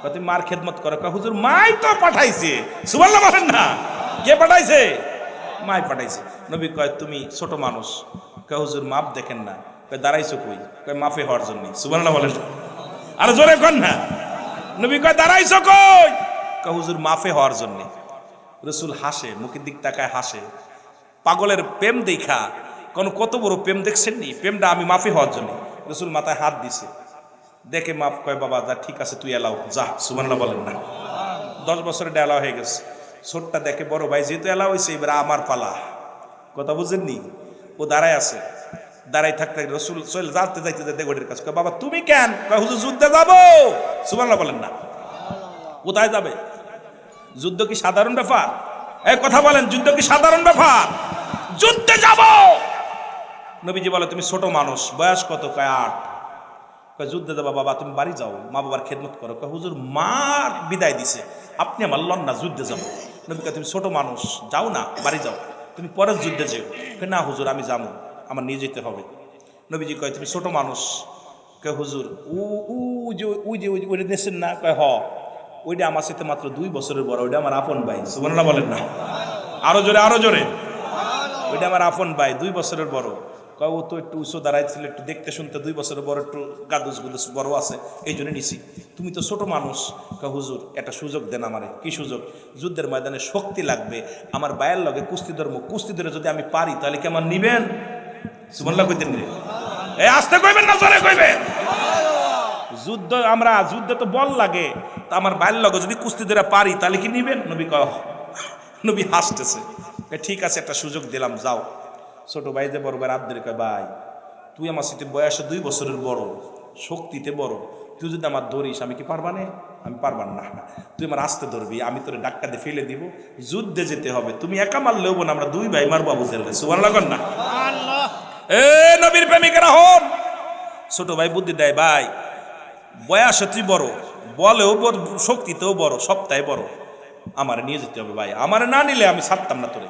[SPEAKER 1] কয় তুমি মার খেদমত করো। কয় হুজুর মাই তো পাঠাইছে। সুবহানাল্লাহ বলেন না। কে পাঠাইছে? মাই পাঠাইছে। নবী কয় তুমি ছোট মানুষ। কয় হুজুর মাপ দেখেন না। কয় দাঁড়াইছো কই? কয় মাফে হওয়ার জন্য। সুবহানাল্লাহ বলেন। আর জোরে কর না। নবী কয় দাঁড়াইছো কই? কয় হুজুর মাফে হওয়ার জন্য। রসুল হাসে, মুখের দিক তাকায় হাসে। পাগলের প্রেম দেখা কত বড় প্রেম দেখছেন নি? প্রেমটা আমি মাফি হওয়ার জন্য। রসুল মাথায় হাত দিছে, দেখে মাফ। কয় বাবা যা, ঠিক আছে, তুই এলাও যা। সুবহানাল্লাহ বলেন না। 10 বছরের এলাও হয়ে গেছে। ছোটটা দেখে বড় ভাই যেহেতু এলাও হয়েছে, এবার আমার পালা। কথা বুঝেননি? ও দাঁড়ায় আছে, দাঁড়াই থাকতে রসুল চলে যাতে যাইতে যাইতে গোটের কাছে। কয় বাবা তুমি কেন? কয় হুজুর যুদ্ধে যাবো। সুবহানাল্লাহ বলেন না। কোথায় যাবে? যুদ্ধ কি সাধারণ ব্যাপার? এই কথা বলেন, যুদ্ধ কি সাধারণ ব্যাপার? যুদ্ধে যাব। নবীজি বলে তুমি ছোট মানুষ, বয়স কত? কয় 8। কয় যুদ্ধে যাবা বাবা, তুমি বাড়ি যাও, মা বাবার খেদমত করো। কয় হুজুর মার বিদায় দিছে, আপনি আমার লন না, যুদ্ধে যাবো। নবী কয় তুমি ছোট মানুষ, যাও না, বাড়ি যাও, তুমি পরের যুদ্ধে যেও। না হুজুর আমি যাবো, আমার নিয়ে যেতে হবে। নবীজি কয় তুমি ছোট মানুষ। কয় হুজুর ওইটা নেছেন না? কয় হ, ওইটা আমার সাথে মাত্র 2 বছরের বড়, ওইটা আমার আপন ভাই। সুবহানাল্লাহ বলেন না। আরো জোরে, আরো জোরে। ওইটা আমার আপন ভাই, 2 বছরের বড়। কয় ও তো একটু উঁচু দাঁড়াইছিল, একটু দেখতে শুনতে 2 বছরের বড়, একটু গাদুস গুদুস বড় আছে, এই জন্য নিছি। তুমি তো ছোট মানুষ। কয় হুজুর একটা সুযোগ দেন আমারে। কি সুযোগ? যুদ্ধের ময়দানে শক্তি লাগবে, আমার বায়ের লগে কুস্তি ধর্ম, কুস্তি ধরে যদি আমি পারি তাহলে কি আমার নিবেন? সুবহানাল্লাহ কইতেন রে। এই আস্তে কইবেন না জোরে কইবেন? যুদ্ধে তো বল লাগে, তা আমার বায়ের লগে যদি কুস্তি ধরে পারি তাহলে কি নিবেন? নবী কয়। নবী হাসতেছে। ঠিক আছে, একটা সুযোগ দিলাম, যাও। ছোট ভাই যে বড় ভাই রাত ধরে কয় ভাই তুই আমার সাথে বয়সে 2 বছরের বড়, শক্তিতে বড়, তুই যদি আমার ধরিস আমি কি পারবা না? আমি পারবার না। তুই আমার আস্তে ধরবি, আমি তোরে ডাক্কা দিয়ে ফেলে দিব, যুদ্ধে যেতে হবে, তুমি একা মারলেও না, আমরা 2 ভাই মারবো আবু জেহেল। সুবহানাল্লাহ না। এ নবীর প্রেমিকেরা হন। ছোট ভাই বুদ্ধি দেয়, ভাই বয়সে তুই বড়, বলেও বড়, শক্তিতেও বড়, সপ্তাহে বড়, আমার নিয়ে যেতে হবে ভাই, আমার না নিলে আমি ছাড়তাম না তোরে।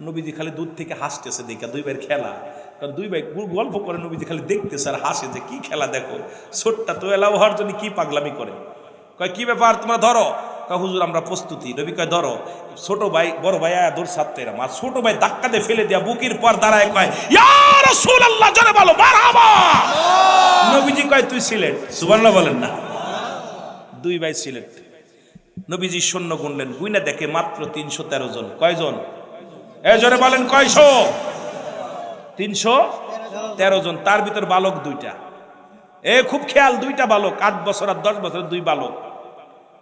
[SPEAKER 1] নবীজি খালি দূর থেকে হাসতেছে দেখা 2 ভাইয়ের খেলা, কারণ 2 ভাই গল্প করে, নবীজি খালি দেখতেছে আর হাসে যে কি খেলা দেখো, ছোটটা তো এলাও হওয়ার জন্য কি পাগলামি করে। কয় কি ব্যাপার তোমরা ধরো? কয় হুজুর আমরা প্রস্তুতি। নবী কয় ধরো। ছোট ভাই বড় ভাই আয়া দৌড় ছাড়তে এরা, আর ছোট ভাই ধাক্কা দিয়ে ফেলে দিয়া বুকের পর দাঁড়ায়, কয় ইয়া রাসূলুল্লাহ, জোরে বলো মারহাবা। নবীজি কয় তুই সিলেট। সুবহানাল্লাহ বলেন না। 2 ভাই সিলেট। নবীজি সৈন্য গুনলেন, গুইনা দেখে মাত্র 313 জন। কয়জন? এ জোরে বলেন কয়শো? 313 জন। তার ভিতর বালক 2টা। এ খুব খেয়াল, 2টা বালক, 8 বছর আর 10 বছরের 2 বালক।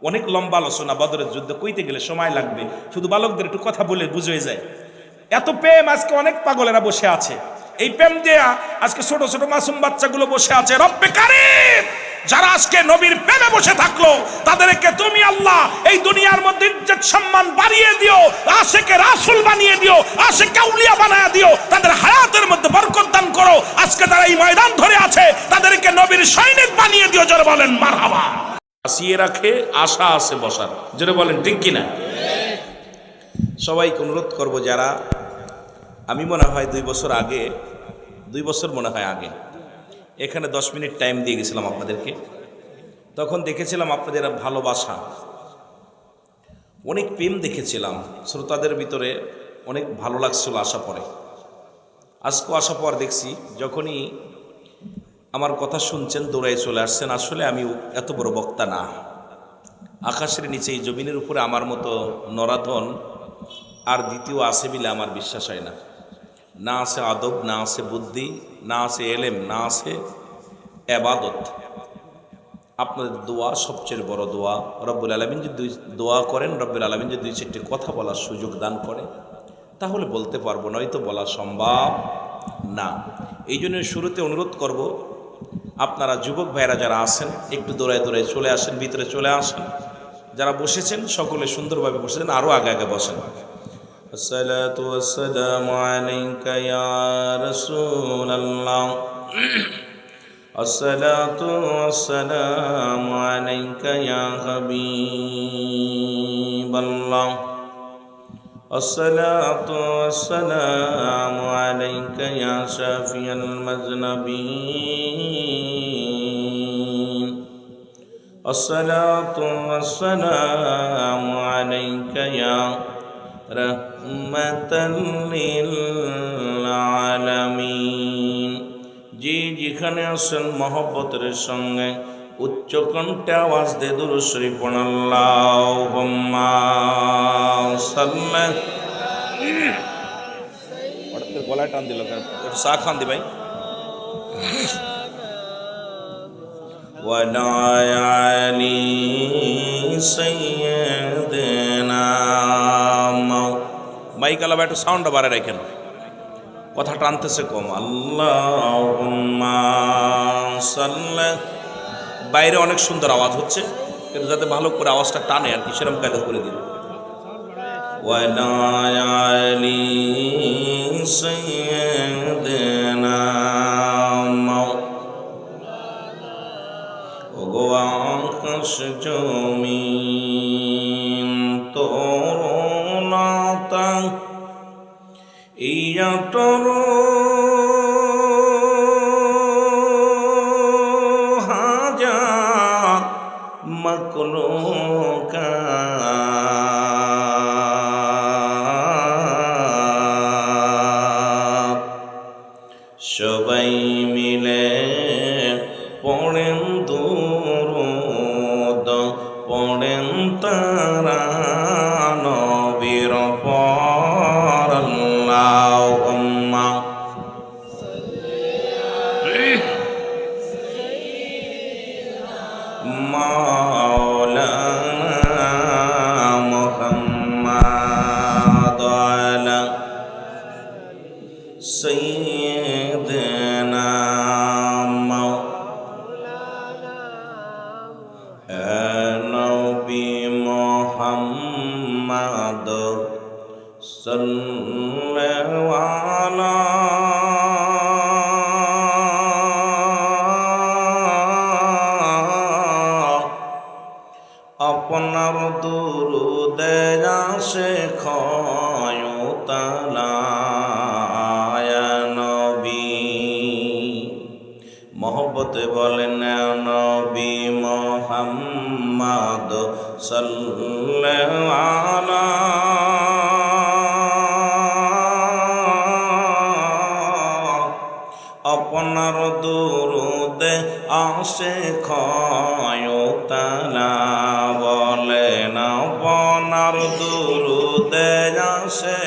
[SPEAKER 1] অনেক লম্বা আলোচনা, বদরের যুদ্ধ কইতে গেলে সময় লাগবে, শুধু বালকদের একটু কথা বলে বুঝে যায়। এত প্রেম আজকে অনেক পাগলেরা বসে আছে, এই প্রেম দেয়া আজকে ছোট ছোট মাসুম বাচ্চাগুলো বসে আছে। রব্বে কারীম, যারা আজকে নবীর প্রেমে বসে থাকলো তাদেরকে তুমি আল্লাহ এই দুনিয়ার মধ্যে ইজ্জত সম্মান বাড়িয়ে দিও, আশিকে রাসূল বানিয়ে দিও, আশিকে আউলিয়া বানায়া দিও, তাদের হায়াতের মধ্যে বরকত দান করো। আজকে যারা এই ময়দান ধরে আছে তাদেরকে নবীর সৈনিক বানিয়ে দিও। যারা বলেন মারহাবা। আসিয়ে রাখে, আশা আছে বসার। যারা বলেন ঠিক কিনা? সবাইকে অনুরোধ করব, যারা আমি মনে হয় 2 বছর আগে, 2 বছর মনে হয় আগে এখানে 10 মিনিট টাইম দিয়ে গেছিলাম আপনাদেরকে, তখন দেখেছিলাম আপনাদের ভালোবাসা, অনেক প্রেম দেখেছিলাম শ্রোতাদের ভিতরে, অনেক ভালো লাগছিল। আশা পরে আজকেও আশা পর দেখছি, যখনই আমার কথা শুনছেন দৌড়াই চলে আসছেন। আসলে আমি এত বড় বক্তা না, আকাশের নিচে এই জমিনের উপরে আমার মতো নরাধন আর দ্বিতীয় আছে বলে আমার বিশ্বাস হয় না। না আছে আদব, না আছে বুদ্ধি, না আছে এলেম, না আছে এবাদত। আপনাদের দোয়া সবচেয়ে বড় দোয়া। রব্বুল আলামিন যদি দোয়া করেন, রব্বুল আলামিন যদি 2-4টি কথা বলার সুযোগ দান করে তাহলে বলতে পারবো, নয়তো বলা সম্ভব না। এই জন্য শুরুতে অনুরোধ করব, আপনারা যুবক ভাইরা যারা আছেন একটু দৌড়ায় দৌড়ায় চলে আসেন, ভিতরে চলে আসেন। যারা বসেছেন সকলে সুন্দরভাবে বসেছেন, আরও আগে আগে বসেন। আসসালাতু ওয়াসসালামু আলাইকা ইয়া রাসূলুল্লাহ, আসসালাতু ওয়াসসালামু আলাইকা ইয়া হাবিবাল্লাহ, আসসালাতু ওয়াসসালামু আলাইকা ইয়া শাফিয়াল মুযনিবিন, আসসালাতু ওয়াসসালামু আলাইকা ইয়া রাহমাতাল লিল আলামিন। জি যেখানে আছেন মহব্বতের সঙ্গে উচ্চ কণ্ঠে আওয়াজ দিয়ে দুরূদ শরীফ পড়ুন। আল্লাহুম্মা সাল্লি, হঠাৎ করে গলায় টান দিল কেন? একটু চা খান দি ভাই। ওয়ালা আলি সাইয়্যিদিনা, মাইক আলাদা একটু সাউন্ডটা বাড়ায় রাখেন, কথা টানতেছে কম। আল্লাহুম্মা সাল্লি, বাইরে অনেক সুন্দর আওয়াজ হচ্ছে, কিন্তু যাতে ভালো করে আওয়াজটা টানে আর কি, সেরকম কায়দা করে দিন। ওয়ালা আলি সাইয়্যিদিনা, ওগো আকাশ জমিন তরুণতা ইয়া তরু হাজার মাকলুকাত সবাই মিলে পড়েন দুরূদ, পড়েন তারা নবীর পর। আল্লাহুম্মা মাওলানা মুহাম্মাদ আলা সাইয়্যিদিনা নবী মুহাম্মদ সাল্লাল্লাহু আলা আপনার দুরূদে আসে ক্ষয়তালা নবী। মহব্বতে বলেন নবী মুহাম্মদ সাল্লাল্লাহু আলা আপনার দুরূদে আসে ক্ষয়তালা, বলেন আপনার দুরূদে আসে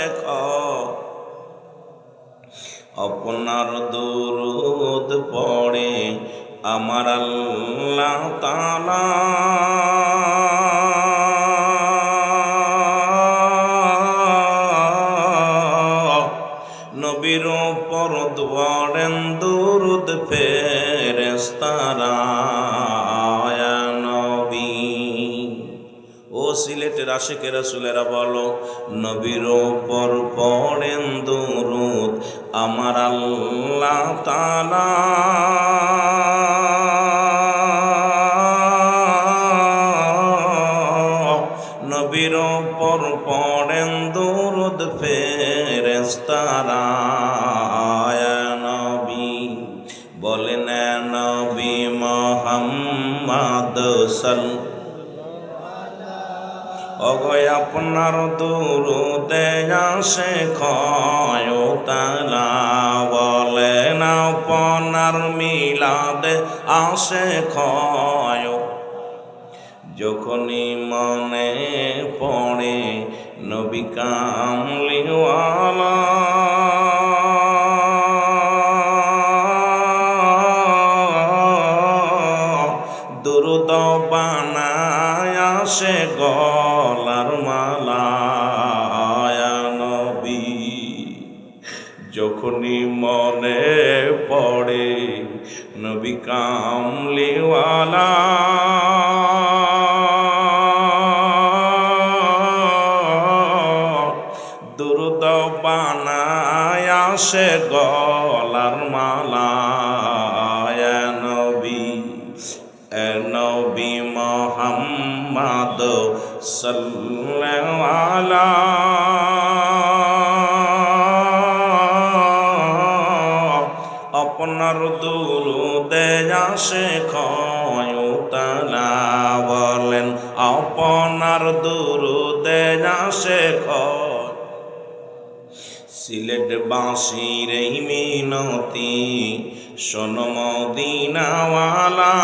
[SPEAKER 1] আপনার দুরূদ পড়ে আমার আল্লাহ তাআলা, নবীর উপর পড়েন দুরূদ ফেরেশতারা নবী। ও সিলেটের আশিকে রাসূলেরা বলো, নবীর উপর পড়েন দুরূদ আমার আল্লাহ তাআলা, নবীর উপর পড়েন দুরূদ ফেরেশতারা নবী। বলেন নবী মুহাম্মদ সাল্লাল্লাহু অগয় আপনার দুরূদে আসে ক্ষয়তালা, বলেন আপনার মিলাদে আসে ক্ষয়। যখনই মনে পড়ে নবী কামলিওয়ালা, দুরূদ বানায় আসে গলার মালা নবী। যখন যখনই মনে পড়ে নবী কামলিওয়ালা, দুরুদ বানায় আসে গলার মালা। এ নবী মুহাম্মদ সাল্লাল্লাহু আলাইহি, আপনার দুরুদে আসে ক্ষয়তালা। বলেন আপনার দুরুদে আসে ক্ষয়। সিলেট বাসীর এই মিনতি শোনো মদিনাওয়ালা,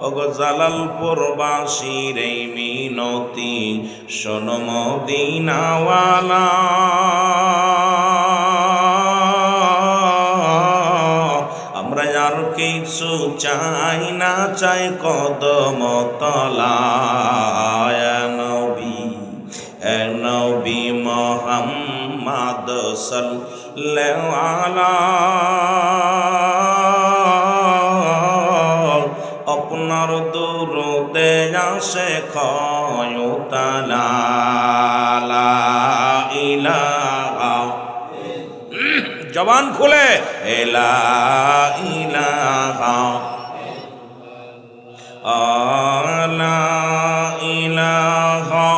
[SPEAKER 1] ওগো জালালপুর বাসীর এই মিনতি শোনো মদিনাওয়ালা। আমরা আর কিছু চাই না, চাই কদম তলায়। নবী মুহাম্মদ সাল্লাল্লাহু আলাইহি, আপনার দুরুদে আসে ক্ষয়তালা। লা ইলাহা, জবান খুলে লা ইলাহা, লা ইলাহা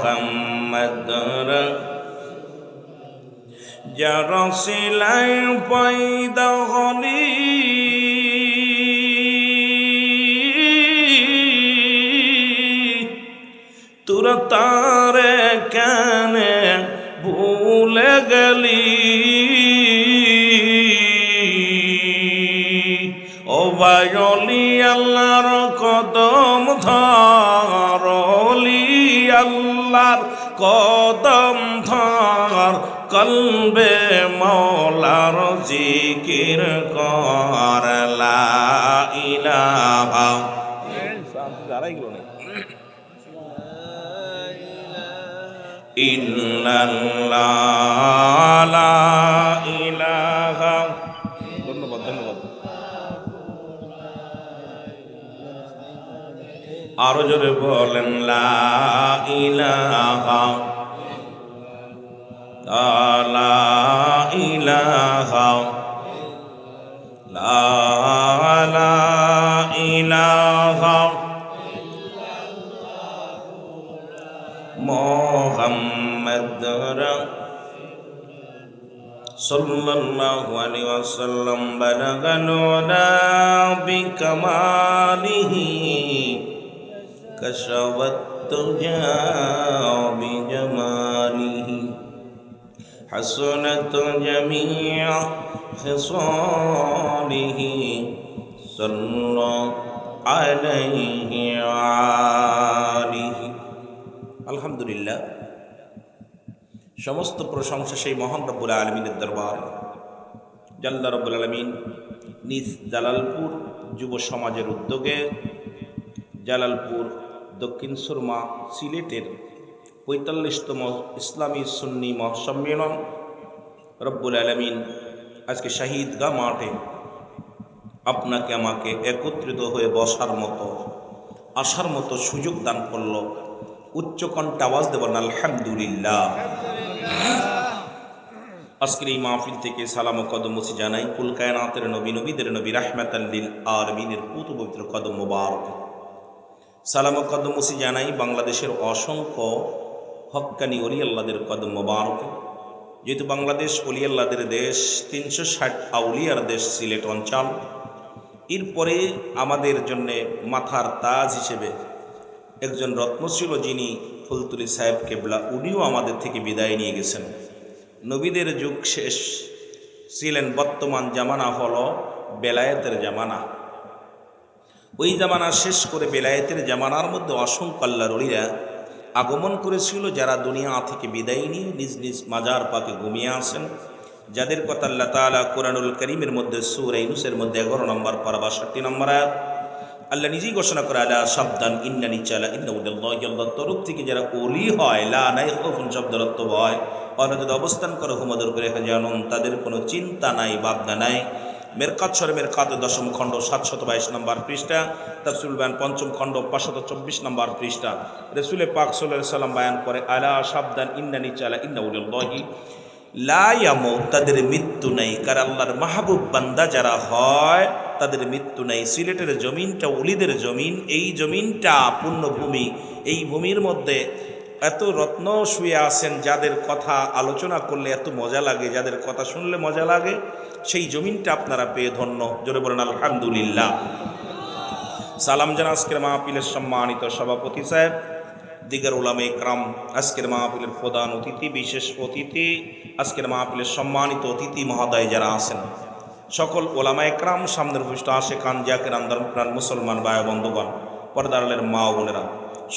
[SPEAKER 1] মুহাম্মাদুর যারা সিলাই পয়দা হলি, তোরা তারে কেনে ভুলে গেলি। ও ভাইলি আল্লাহর কদম ধর, আল্লাহর কদম ধর, কলবে মওলার জিকির কর। লা ইলাহা ইল্লাল্লাহ, লা ইলাহা। ধন্যবাদ ধন্যবাদ। আরো জোরে বলেন লা ইলাহা, লা ইলাহা, লা ইলাহা মুহাম্মাদুর সাল্লাল্লাহু আলাইহি ওয়াসাল্লাম। বালাগাল উলা বিকামালিহি, কশফত তুজা বিজমালিহি, হাসনাত জামিউ খিসালিহি, সাল্লাল্লাহু আলাইহি আলিহি। আলহামদুলিল্লাহ, সমস্ত প্রশংসা সেই মহান রব্বুল আলামিনের দরবার। জাল্লা রব্বুল আলামিন নিজ জালালপুর যুব সমাজের উদ্যোগে জালালপুর দক্ষিণ সুরমা সিলেটের ৪৫তম ইসলামী সুন্নি মহাসম্মেলন রব্বুল আলামিন আজকে শাহিদগাহ মাঠে আপনাকে আমাকে একত্রিত হয়ে বসার মতো, আসার মতো সুযোগ দান করল। উচ্চকণ্ঠে আওয়াজ দেবেন আলহামদুলিল্লাহ। আজকের এই মাহফিল থেকে সালাম ও কদমসি জানাই কুল কায়নাতের নবী, নবীদের নবী, রাহমাতাল লিল আলামিনের পুত পবিত্র কদম মোবারক। সালাম ও কদমসি জানাই বাংলাদেশের অসংখ্য হক্কানি ওলি আল্লাহদের কদম মোবারক। যেহেতু বাংলাদেশ ওলি আল্লাহদের দেশ, ৩৬০ আউলিয়ার দেশ সিলেট অঞ্চল, এরপরে আমাদের জন্যে মাথার তাজ হিসেবে একজন রত্ন ছিল, যিনি ফুলতুলি সাহেব কেবলা, উনিও আমাদের থেকে বিদায় নিয়ে গেছেন। নবীদের যুগ শেষ ছিলেন, বর্তমান জামানা হলো বেলায়েতের জামানা। ওই জামানা শেষ করে বেলায়েতের জামানার মধ্যে অসংখ্য আল্লাহর ওলিরা আগমন করেছিল, যারা দুনিয়া থেকে বিদায় নিয়ে নিজ নিজ মাজার পাকে ঘুমিয়ে আসেন, যাদের কথা আল্লাহ তাআলা কোরআনুল কারীমের মধ্যে সূরা ইউনূসের মধ্যে 11 নম্বর পারা 62 নম্বর আয়াত, আল্লাহ নিজেই ঘোষণা করে, আলা সাবধান ইন্নানি চালা ইন্নাউদাল্লাহি, আল্লাহর তরফ থেকে যারা ওলি হয়, লা নাইখাফুন শব্দের অর্থ ভয়, ওরা যদি অবস্থান করে হুমাদের উপরে জানুন, তাদের কোনো চিন্তা নাই, ভাবনা নাই। মেরকাত সরে মেরকাত 10ম খণ্ড 722 নম্বর পৃষ্ঠা, তাফসীরুল বায়ান 5ম খণ্ড 524 নম্বর পৃষ্ঠা। রাসূল পাক সাল্লাল্লাহু আলাইহি সাল্লাম বয়ান করে, আলা সাবধান ইন্নানি চালা ইন্নাউদাল্লাহি লা ইয়ামুত, তাদের মৃত্যু নাই। কার আল্লাহর মাহবুব বান্দা যারা হয় তাদের মৃত্যু নাই। সিলেটের জমিনটা ওলিদের জমিন, এই জমিনটা পুণ্যভূমি। এই ভূমির মধ্যে এত রত্ন শুয়ে আছেন, যাদের কথা আলোচনা করলে এত মজা লাগে, যাদের কথা শুনলে মজা লাগে, সেই জমিনটা আপনারা পেয়ে ধন্য। জোরে বলেন আলহামদুলিল্লাহ। সালাম জানা আজকের মাহফিলের সম্মানিত সভাপতি সাহেব, দিগার উলামা ইকরাম, আজকের মাহফিলের প্রধান অতিথি, বিশেষ অতিথি, আজকের মাহফিলের সম্মানিত অতিথি মহোদয় যারা আছেন, সকল ওলামা ইকরাম, সামনের উপস্থিত আশেকান জাকির আন্দরপ্রাণ মুসলমান ভাই বন্ধুগণ, পর্দার আড়ালের মা ও বোনেরা,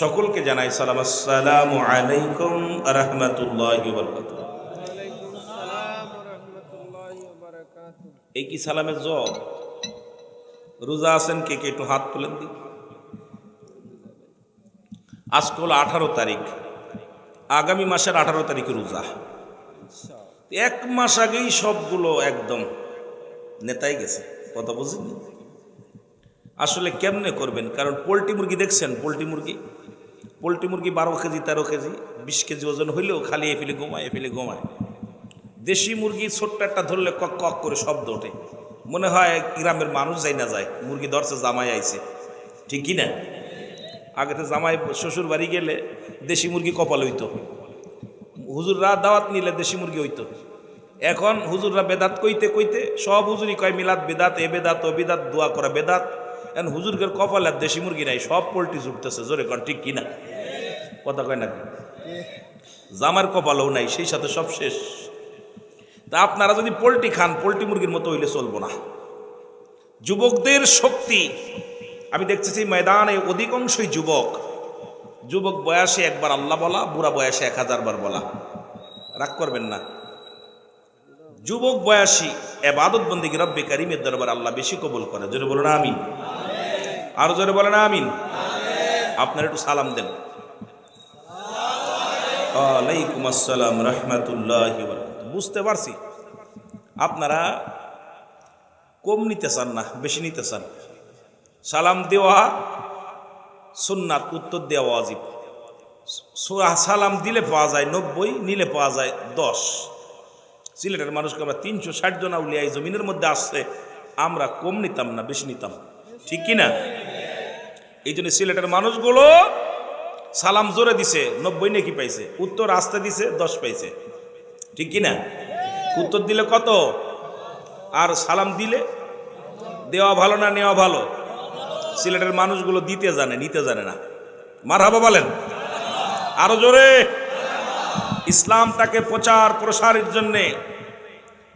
[SPEAKER 1] সকলকে জানাই সালাম, আসসালামু আলাইকুম ওয়া রাহমাতুল্লাহি ওয়া বারাকাতুহু। এই কি সালামের জবাব? রোজা আছেন কে কে একটু হাত তুলেন দিই। আজকে হলো 18 তারিখ, আগামী মাসের 18 তারিখে রোজা। 1 মাস আগেই সবগুলো একদম নেতাই গেছে, কথা বুঝলেন? আসলে কেমনে করবেন? কারণ পোলট্রি মুরগি দেখছেন, পোলট্রি মুরগি 12 কেজি 13 কেজি 20 কেজি ওজন হইলেও খালি এফেলে ঘুমায়। দেশি মুরগি ছোট্ট একটা ধরলে কক কক করে শব্দ ওঠে, মনে হয় গ্রামের মানুষ যাই না যায়, মুরগি ধরছে, জামাই আইছে, ঠিক কি না? আগে তো জামাই শ্বশুর বাড়ি গেলে দেশি মুরগি কপাল হইতো, হুজুররা দাওয়াত নিলে দেশি মুরগি হইতো। এখন হুজুররা বেদাত কইতে কইতে সব হুজুরই কয় মিলাদ বেদাত, এ বেদাত ও বেদাত, দোয়া করা বেদাত। এখন হুজুরদের কপাল আর দেশি মুরগি নাই, সব পোলট্রি জুটতেছে। জোরে কন ঠিক কিনা? কথা কয় না? জামার কপালও নাই, সেই সাথে সব শেষ। তা আপনারা যদি পোলট্রি খান, পোলট্রি মুরগির মতো হইলে চলবো না। যুবকদের শক্তি আমি দেখতেছি ময়দানে অধিকাংশই যুবক বয়সে একবার আল্লাহ বলা, বুড়া বয়সে 1000 বার বলা। রাগ করবেন না। যুবক বয়সী ইবাদত বন্দেগী রব্বে কারীমের দরবারে আল্লাহ বেশি কবুল করে। জোরে বলেন আমিন। আরো জোরে বলেন আমিন। আপনারা একটু সালাম দেন। ওয়ালাইকুম আসসালাম রাহমাতুল্লাহি ওয়া বারাকাতুহু। বুঝতে পারছি আপনারা কম নিতে চান না, বেশি নিতে চান। সালাম দেওয়া সুন্নাত, উত্তর দেওয়া ওয়াজিব। সালাম দিলে পাওয়া যায় 90, নিলে পাওয়া যায় 10। সিলেটের মানুষকে আমরা 360 জন আউলিয়া এই জমিনের মধ্যে আসছে, আমরা কম নিতাম না, বেশি নিতাম, ঠিক কিনা? এই জন্য সিলেটের মানুষগুলো সালাম জোরে দিছে, 90 নেকি পাইছে। উত্তর আসতে দিছে, 10 পাইছে, ঠিক কিনা? উত্তর দিলে কত, আর সালাম দিলে দেওয়া ভালো না নেওয়া ভালো? সিলেটের মানুষগুলো দিতে জানে, নিতে জানে না। মারহাবা বলেন আরো জোরে। ইসলামটাকে প্রচার প্রসারের জন্যে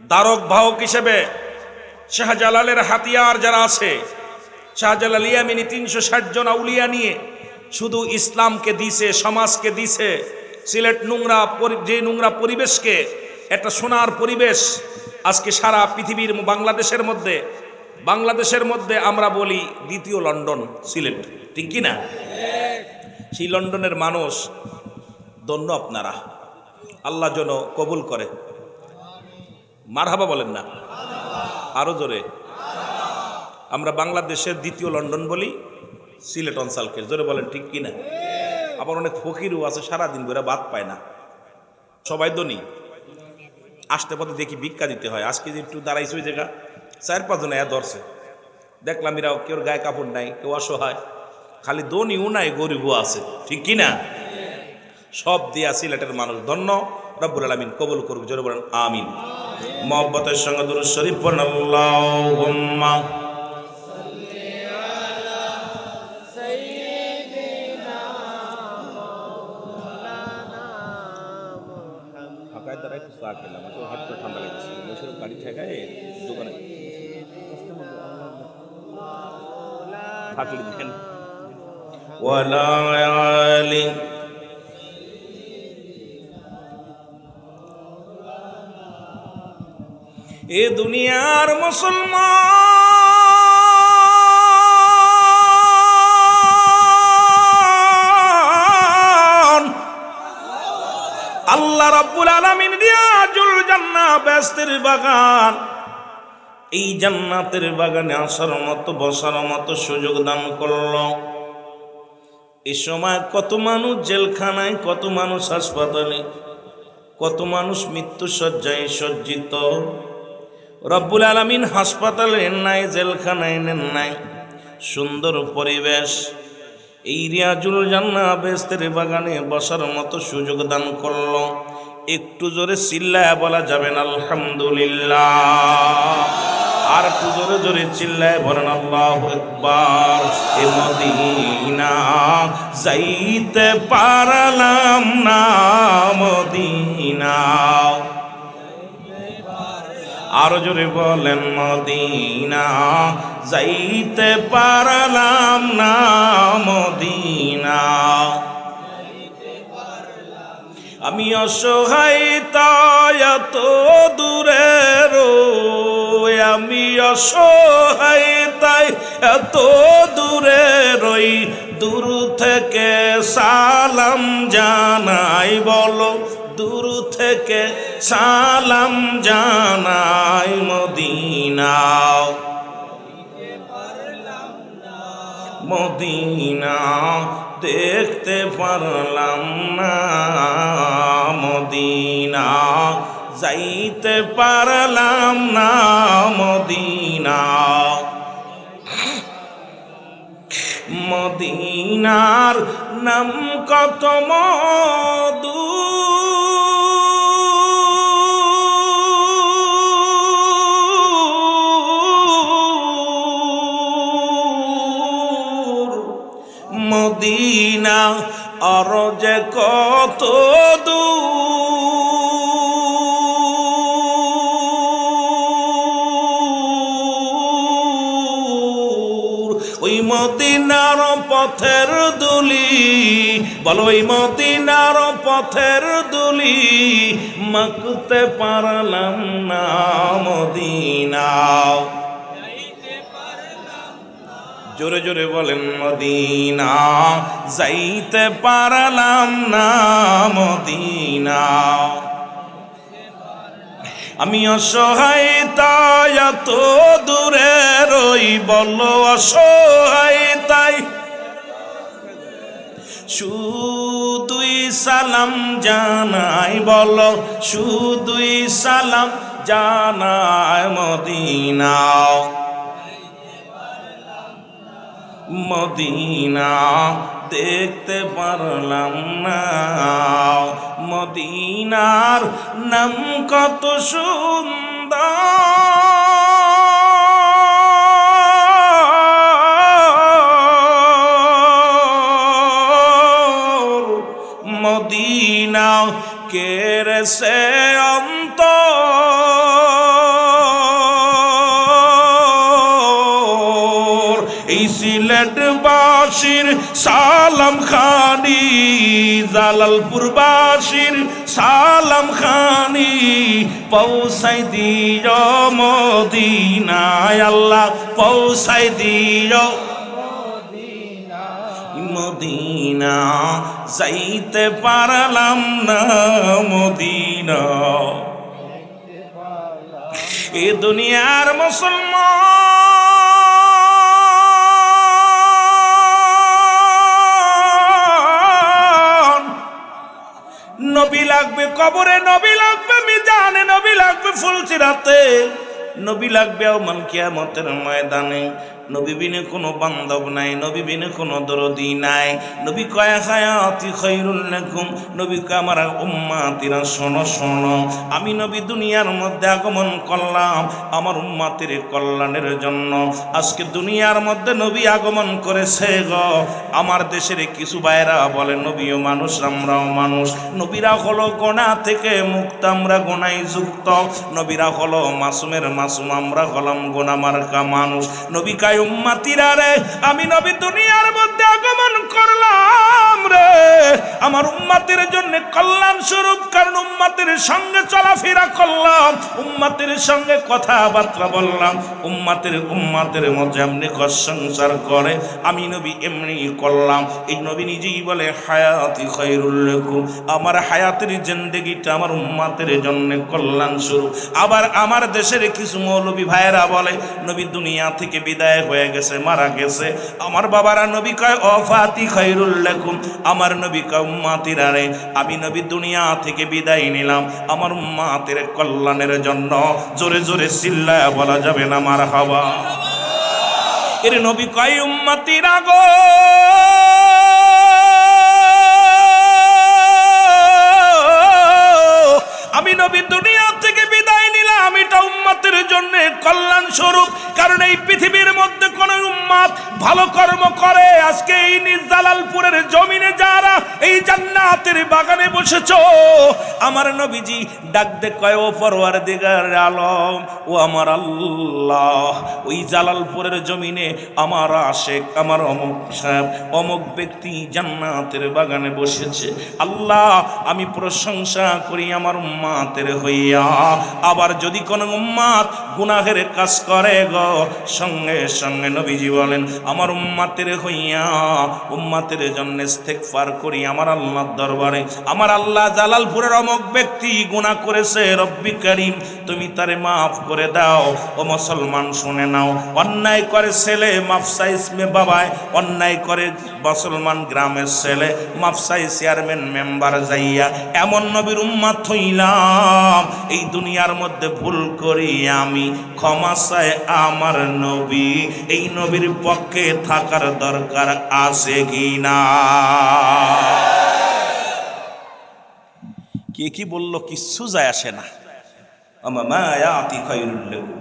[SPEAKER 1] দ্বারক বাহক হিসেবে শাহজালালের হাতিয়ার যারা আছে, শাহজালাল ইয়ামিনী 360 জন আউলিয়া নিয়ে শুধু ইসলামকে দিছে, সমাজকে দিছে। সিলেট যে নোংরা পরিবেশকে একটা সোনার পরিবেশ আজকে সারা পৃথিবীর বাংলাদেশের মধ্যে আমরা বলি দ্বিতীয় লন্ডন সিলেট, ঠিক কি না? সেই লন্ডনের মানুষ ধন্য আপনারা, আল্লাহ যেন কবুল করে। মারহাবা বলেন না আরো জোরে। আমরা বাংলাদেশের দ্বিতীয় লন্ডন বলি সিলেট অঞ্চলকে, জোরে বলেন ঠিক কিনা? আবার অনেক ফকিরও আছে সারাদিন করে ভাত পায় না, সবাই ধনী। আসতে পথে দেখি ভিক্ষা দিতে হয়। আজকে যে একটু দাঁড়াইছে ওই জায়গা 4-5 জন ধরছে, দেখলাম এরা কেউ গায়ে কাপড় নাই, কেউ অসহায়, খালি ধনীও নাই গরিবও আছে, ঠিক কিনা? সব দিয়া সিলেটের মানুষ ধন্য। রব্বুল আলামিন কবুল করুক, জোরে বলেন আমিন। মহব্বতের সঙ্গে দুরূদ শরীফ পড়ুন, আল্লাহুম্মা সাল্লি আলা সাইয়্যিদিনা মাওলানা মুহাম্মদ। ফাঁকায় দাঁড়াই তো চা খেলাম, তো হাত তো ঠান্ডা লেগেছে, বসে গাড়ি ঠেকায় দোকানে থাকলে দেখেন। ওয়ালা আলি এ দুনিয়ার মুসলমান আল্লাহ রাব্বুল আলামিন রিয়াজুল জান্নাহ বেহেশতের বাগান, এই জান্নাতের বাগানে আসার মতো বসার মতো সুযোগ দান করল। এই সময় কত মানুষ জেলখানায়, কত মানুষ হাসপাতালে, কত মানুষ মৃত্যু শয্যায় সজ্জিত। রব্বুল আলামিন হাসপাতালে নেন নাই, জেলখানায় নেন নাই, সুন্দর পরিবেশ এই রিয়াজুল জান্নাহ বেহেশতের বাগানে বসার মতো সুযোগ দান করল। একটু জোরে চিল্লায়া বলা যাবেন আলহামদুলিল্লাহ, আর একটু জোরে জোরে চিল্লায় বলেন আল্লাহু আকবার। এ মদিনা যাইতে পারলাম না, মদিনা আরো জোরে বলেন মদিনা যাইতে পারলাম না, মদিনা আমি অসহায় তাই এত দূরে রই, আমি অসহায় তাই এত দূরে রই, দূর থেকে সালাম জানাই, বলো দূর থেকে সালাম জানাই, মদিনা মদিনা দেখতে পারলাম না, মদিনা যাইতে পারলাম না, মদিনা মদিনার নাম কত মধু, মদিনা আর যে কত দূর, ওই মদিনার পথের দুলি, বলো ওই মদিনার পথের দুলি মাখতে পারলাম না, মদিনা জোরে জোরে বলেন মদিনা যাইতে পারলাম না, মদিনা আমি অসহায় তাই এত দূরে রই, বলো অসহায় তাই শুধুই সালাম জানাই, বলো শুধুই সালাম জানাই, মদিনা মদিনা দেখতে পারলাম না, মদিনার নাম কত সুন্দর, মদিনা কেড়ে সে অন্তর, এই সিলেটবাসীর সালাম খানি, জালালপুর বাসীর সালাম খানি পৌঁছাই দিও মদিনায়, আল্লাহ পৌঁছাই দিও মদিনা যাইতে পারলাম না, মদিনা এ দুনিয়ার মুসলমান নবী লাগবে কবরে, নবী লাগবে মিজানে, নবী লাগবে ফুলসিরাতে, নবী লাগবে আওয়াল কিয়ামতের ময়দানে। নবী বিনে কোনো বান্ধব নাই, নবী বিনে কোনো দরদি নাই। নবী কয়া হায়াতি খায়রুল লাকুম, নবী কয় আমার উম্মতিরা শোনো শোনো, আমি নবী দুনিয়ার মধ্যে আগমন করলাম আমার উম্মতের কল্যাণের জন্য। আজকে দুনিয়ার মধ্যে নবী আগমন করেছে গো। আমার দেশের কিছু ভাইরা বলে নবীও মানুষ আমরাও মানুষ, নবীরা হলো গোনা থেকে মুক্ত, আমরা গোনায় যুক্ত। নবীরা হলো মাসুমের মাসুম, আমরা হলাম গোনা মার্কা মানুষ। নবী কায় উম্মতিরা রে, আমি নবী দুনিয়ার মধ্যে আগমন করলাম রে আমার উম্মতের জন্য কল্যাণ স্বরূপ, কারণ উম্মতের সঙ্গে চলাফেরা করলাম, উম্মতের সঙ্গে কথাবার্তা বললাম, উম্মতের মধ্যে এমনি সংসার করে আমি নবী এমনি করলাম। এই নবী নিজেই বলে হায়াতি খায়রুল লাকুম, আমার হায়াতের জিন্দেগিটা আমার উম্মতের জন্য কল্যাণ স্বরূপ। আবার আমার দেশের কিছু মৌলবী ভাইয়েরা বলে নবী দুনিয়া থেকে বিদায় হয়ে গেছে, মারা গেছে। আমার বাবারা নবী কয় ওয়াফাতি খায়রুল লাকুম, আমার নবী কয় উম্মতিরা রে আমি নবী দুনিয়া থেকে বিদায় নিলাম আমার উম্মতের কল্যাণের জন্য। জোরে জোরে চিল্লায়া বলা যাবে না মারহাবা। এর নবী কয় উম্মতিরা গো আমি নবী দুনিয়া থেকে বিদায় নিলাম, এটা উম্মতের জন্য কল্যাণ স্বরূপ। কারণ এই পৃথিবীর মধ্যে কোন উম্মত ভালো কর্ম করে, আজকে এই নিজ জালালপুরের জমিনে যারা এই জান্নাতের বাগানে বসেছো, আমার নবীজি ডাক দে কয় ও পরওয়ারদিগার আলম, ও আমার আল্লাহ, ওই জালালপুরের জমিনে আমার আশেক আমার অমুক সাহেব অমুক ব্যক্তি জান্নাতের বাগানে বসেছে। আল্লাহ আমি প্রশংসা করি আমার উম্মাতের হইয়া। আবার যদি কোন উম্মাত গুনাহের কাজ করে গো, সঙ্গে সঙ্গে নবীজি বলেন আমার উম্মাতের হইয়া উম্মাতের জন্য ইস্তেগফার করি আমার আল্লাহর দরবারে। আমার আল্লাহ জালালপুরের অমুক ব্যক্তি গুনাহ করেছে, রব্বি করিম তুমি তারে মাফ করে দাও। ও মুসলমান শুনে নাও, অন্যায় করে ছেলে মাফসাই ইসমে বাবায়, অন্যায় করে মুসলমান গ্রামের ছেলে মাফসাই চেয়ারম্যান মেম্বার যাইয়া এমন নবীর উম্মত হইলাম, এই দুনিয়ার মধ্যে ভুল করি আমি ক্ষমা চাই আমার নবী, এই নবীর পক্ষে থাকার দরকার আছে কি না? কে কি বললো কিচ্ছু যায় আসে না। আমায়াতি খায়রুল লাকুম,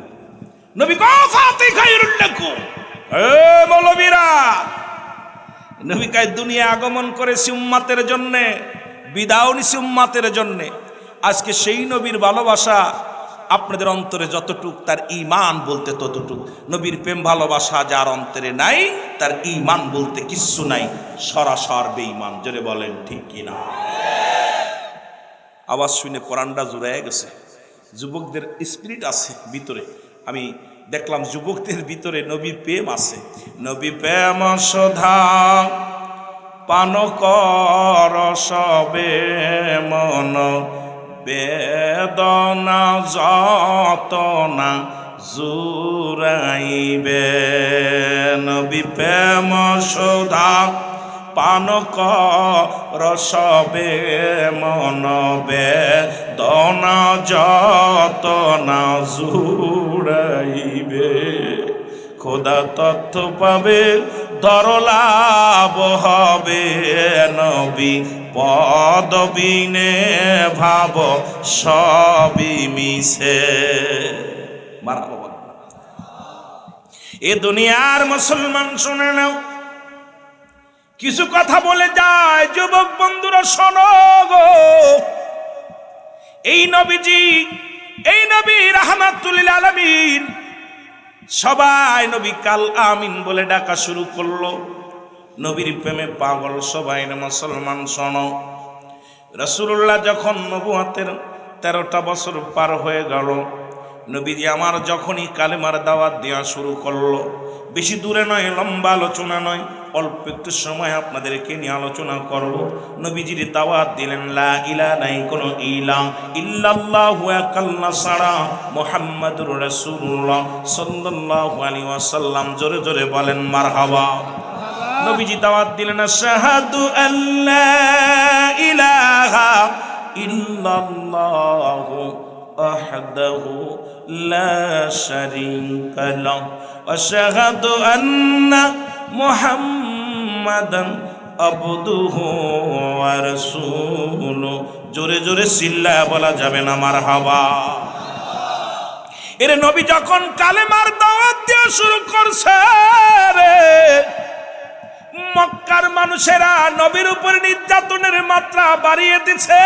[SPEAKER 1] নবী কাফাতি খায়রুল লাকুম। এ মৌলবীরা, নবী কায় দুনিয়া আগমন করেছি উম্মতের জন্য, বিদায় নিছি উম্মতের জন্য। আজকে সেই নবীর ভালোবাসা আপনাদের অন্তরে যতটুক, তার ঈমান বলতে ততটুক। নবীর প্রেম ভালোবাসা যার অন্তরে নাই, তার ঈমান বলতে কিচ্ছু নাই, সরাসর বেঈমান। জোরে বলেন ঠিক কিনা? আওয়াজ শুনে পরান্ডা জুড়ায় গেছে। যুবকদের স্পিরিট আছে ভিতরে, আমি দেখলাম যুবকদের ভিতরে নবীর প্রেম আছে। নবী প্রেম সধা পান কর সবে মন, বেদনা যতনা জুরাইবে। নবী প্রেম সধা পান কর সবে মন, বেদনা যতনা জুরাইবে। খোদা তথ্য পাবে দরলাভ হবে, নবী পদবিনে ভাব সবই মিছে। মারহাবা। এ দুনিয়ার মুসলমান শুনে নাও, কিছু কথা বলে যায় যুবক বন্ধুরা শোনো গো। এই নবীজি, এই নবী রাহমাতুল লিল আলামিন, সবাই নবী কাল আমিন বলে ডাকা শুরু করলো। নবীর প্রেমে পাগল সবাই মুসলমান শোনো। রাসূলুল্লাহ যখন নবুয়তের 13টা বছর পার হয়ে গেল, নবীজি আমার যখনই কালেমার দাওয়াত দেওয়া শুরু করলো, বেশি দূরে নয়, লম্বা আলোচনা নয়, অল্প একটু সময় আপনাদেরকে নিয়ে আলোচনা করব। নবীজির দাওয়াত দিলেন লা ইলাহা, নাই কোনো ইলাহ ইল্লাল্লাহু আকাল্লা সারা মুহাম্মাদুর রাসূলুল্লাহ সাল্লাল্লাহু আলাইহি ওয়াসাল্লাম। জোরে জোরে বলেন মারহাবা। নবীজি দাওয়াত দিলেন আশহাদু আল্লা ইলাহা ইল্লাল্লাহু ওয়াহদাহু লা শারীকা লাহু ওয়া আশহাদু আন্না মুহাম্মাদান আবদুহু ওয়া রাসূলুহু। জোরে জোরে চিল্লায়া বলা যাবে না মারহাবা। এর নবী যখন কালেমার দাওয়াত দেওয়া শুরু করছে রে, মক্কার মানুষেরা নবীর উপর নির্যাতনের মাত্রা বাড়িয়ে দিছে।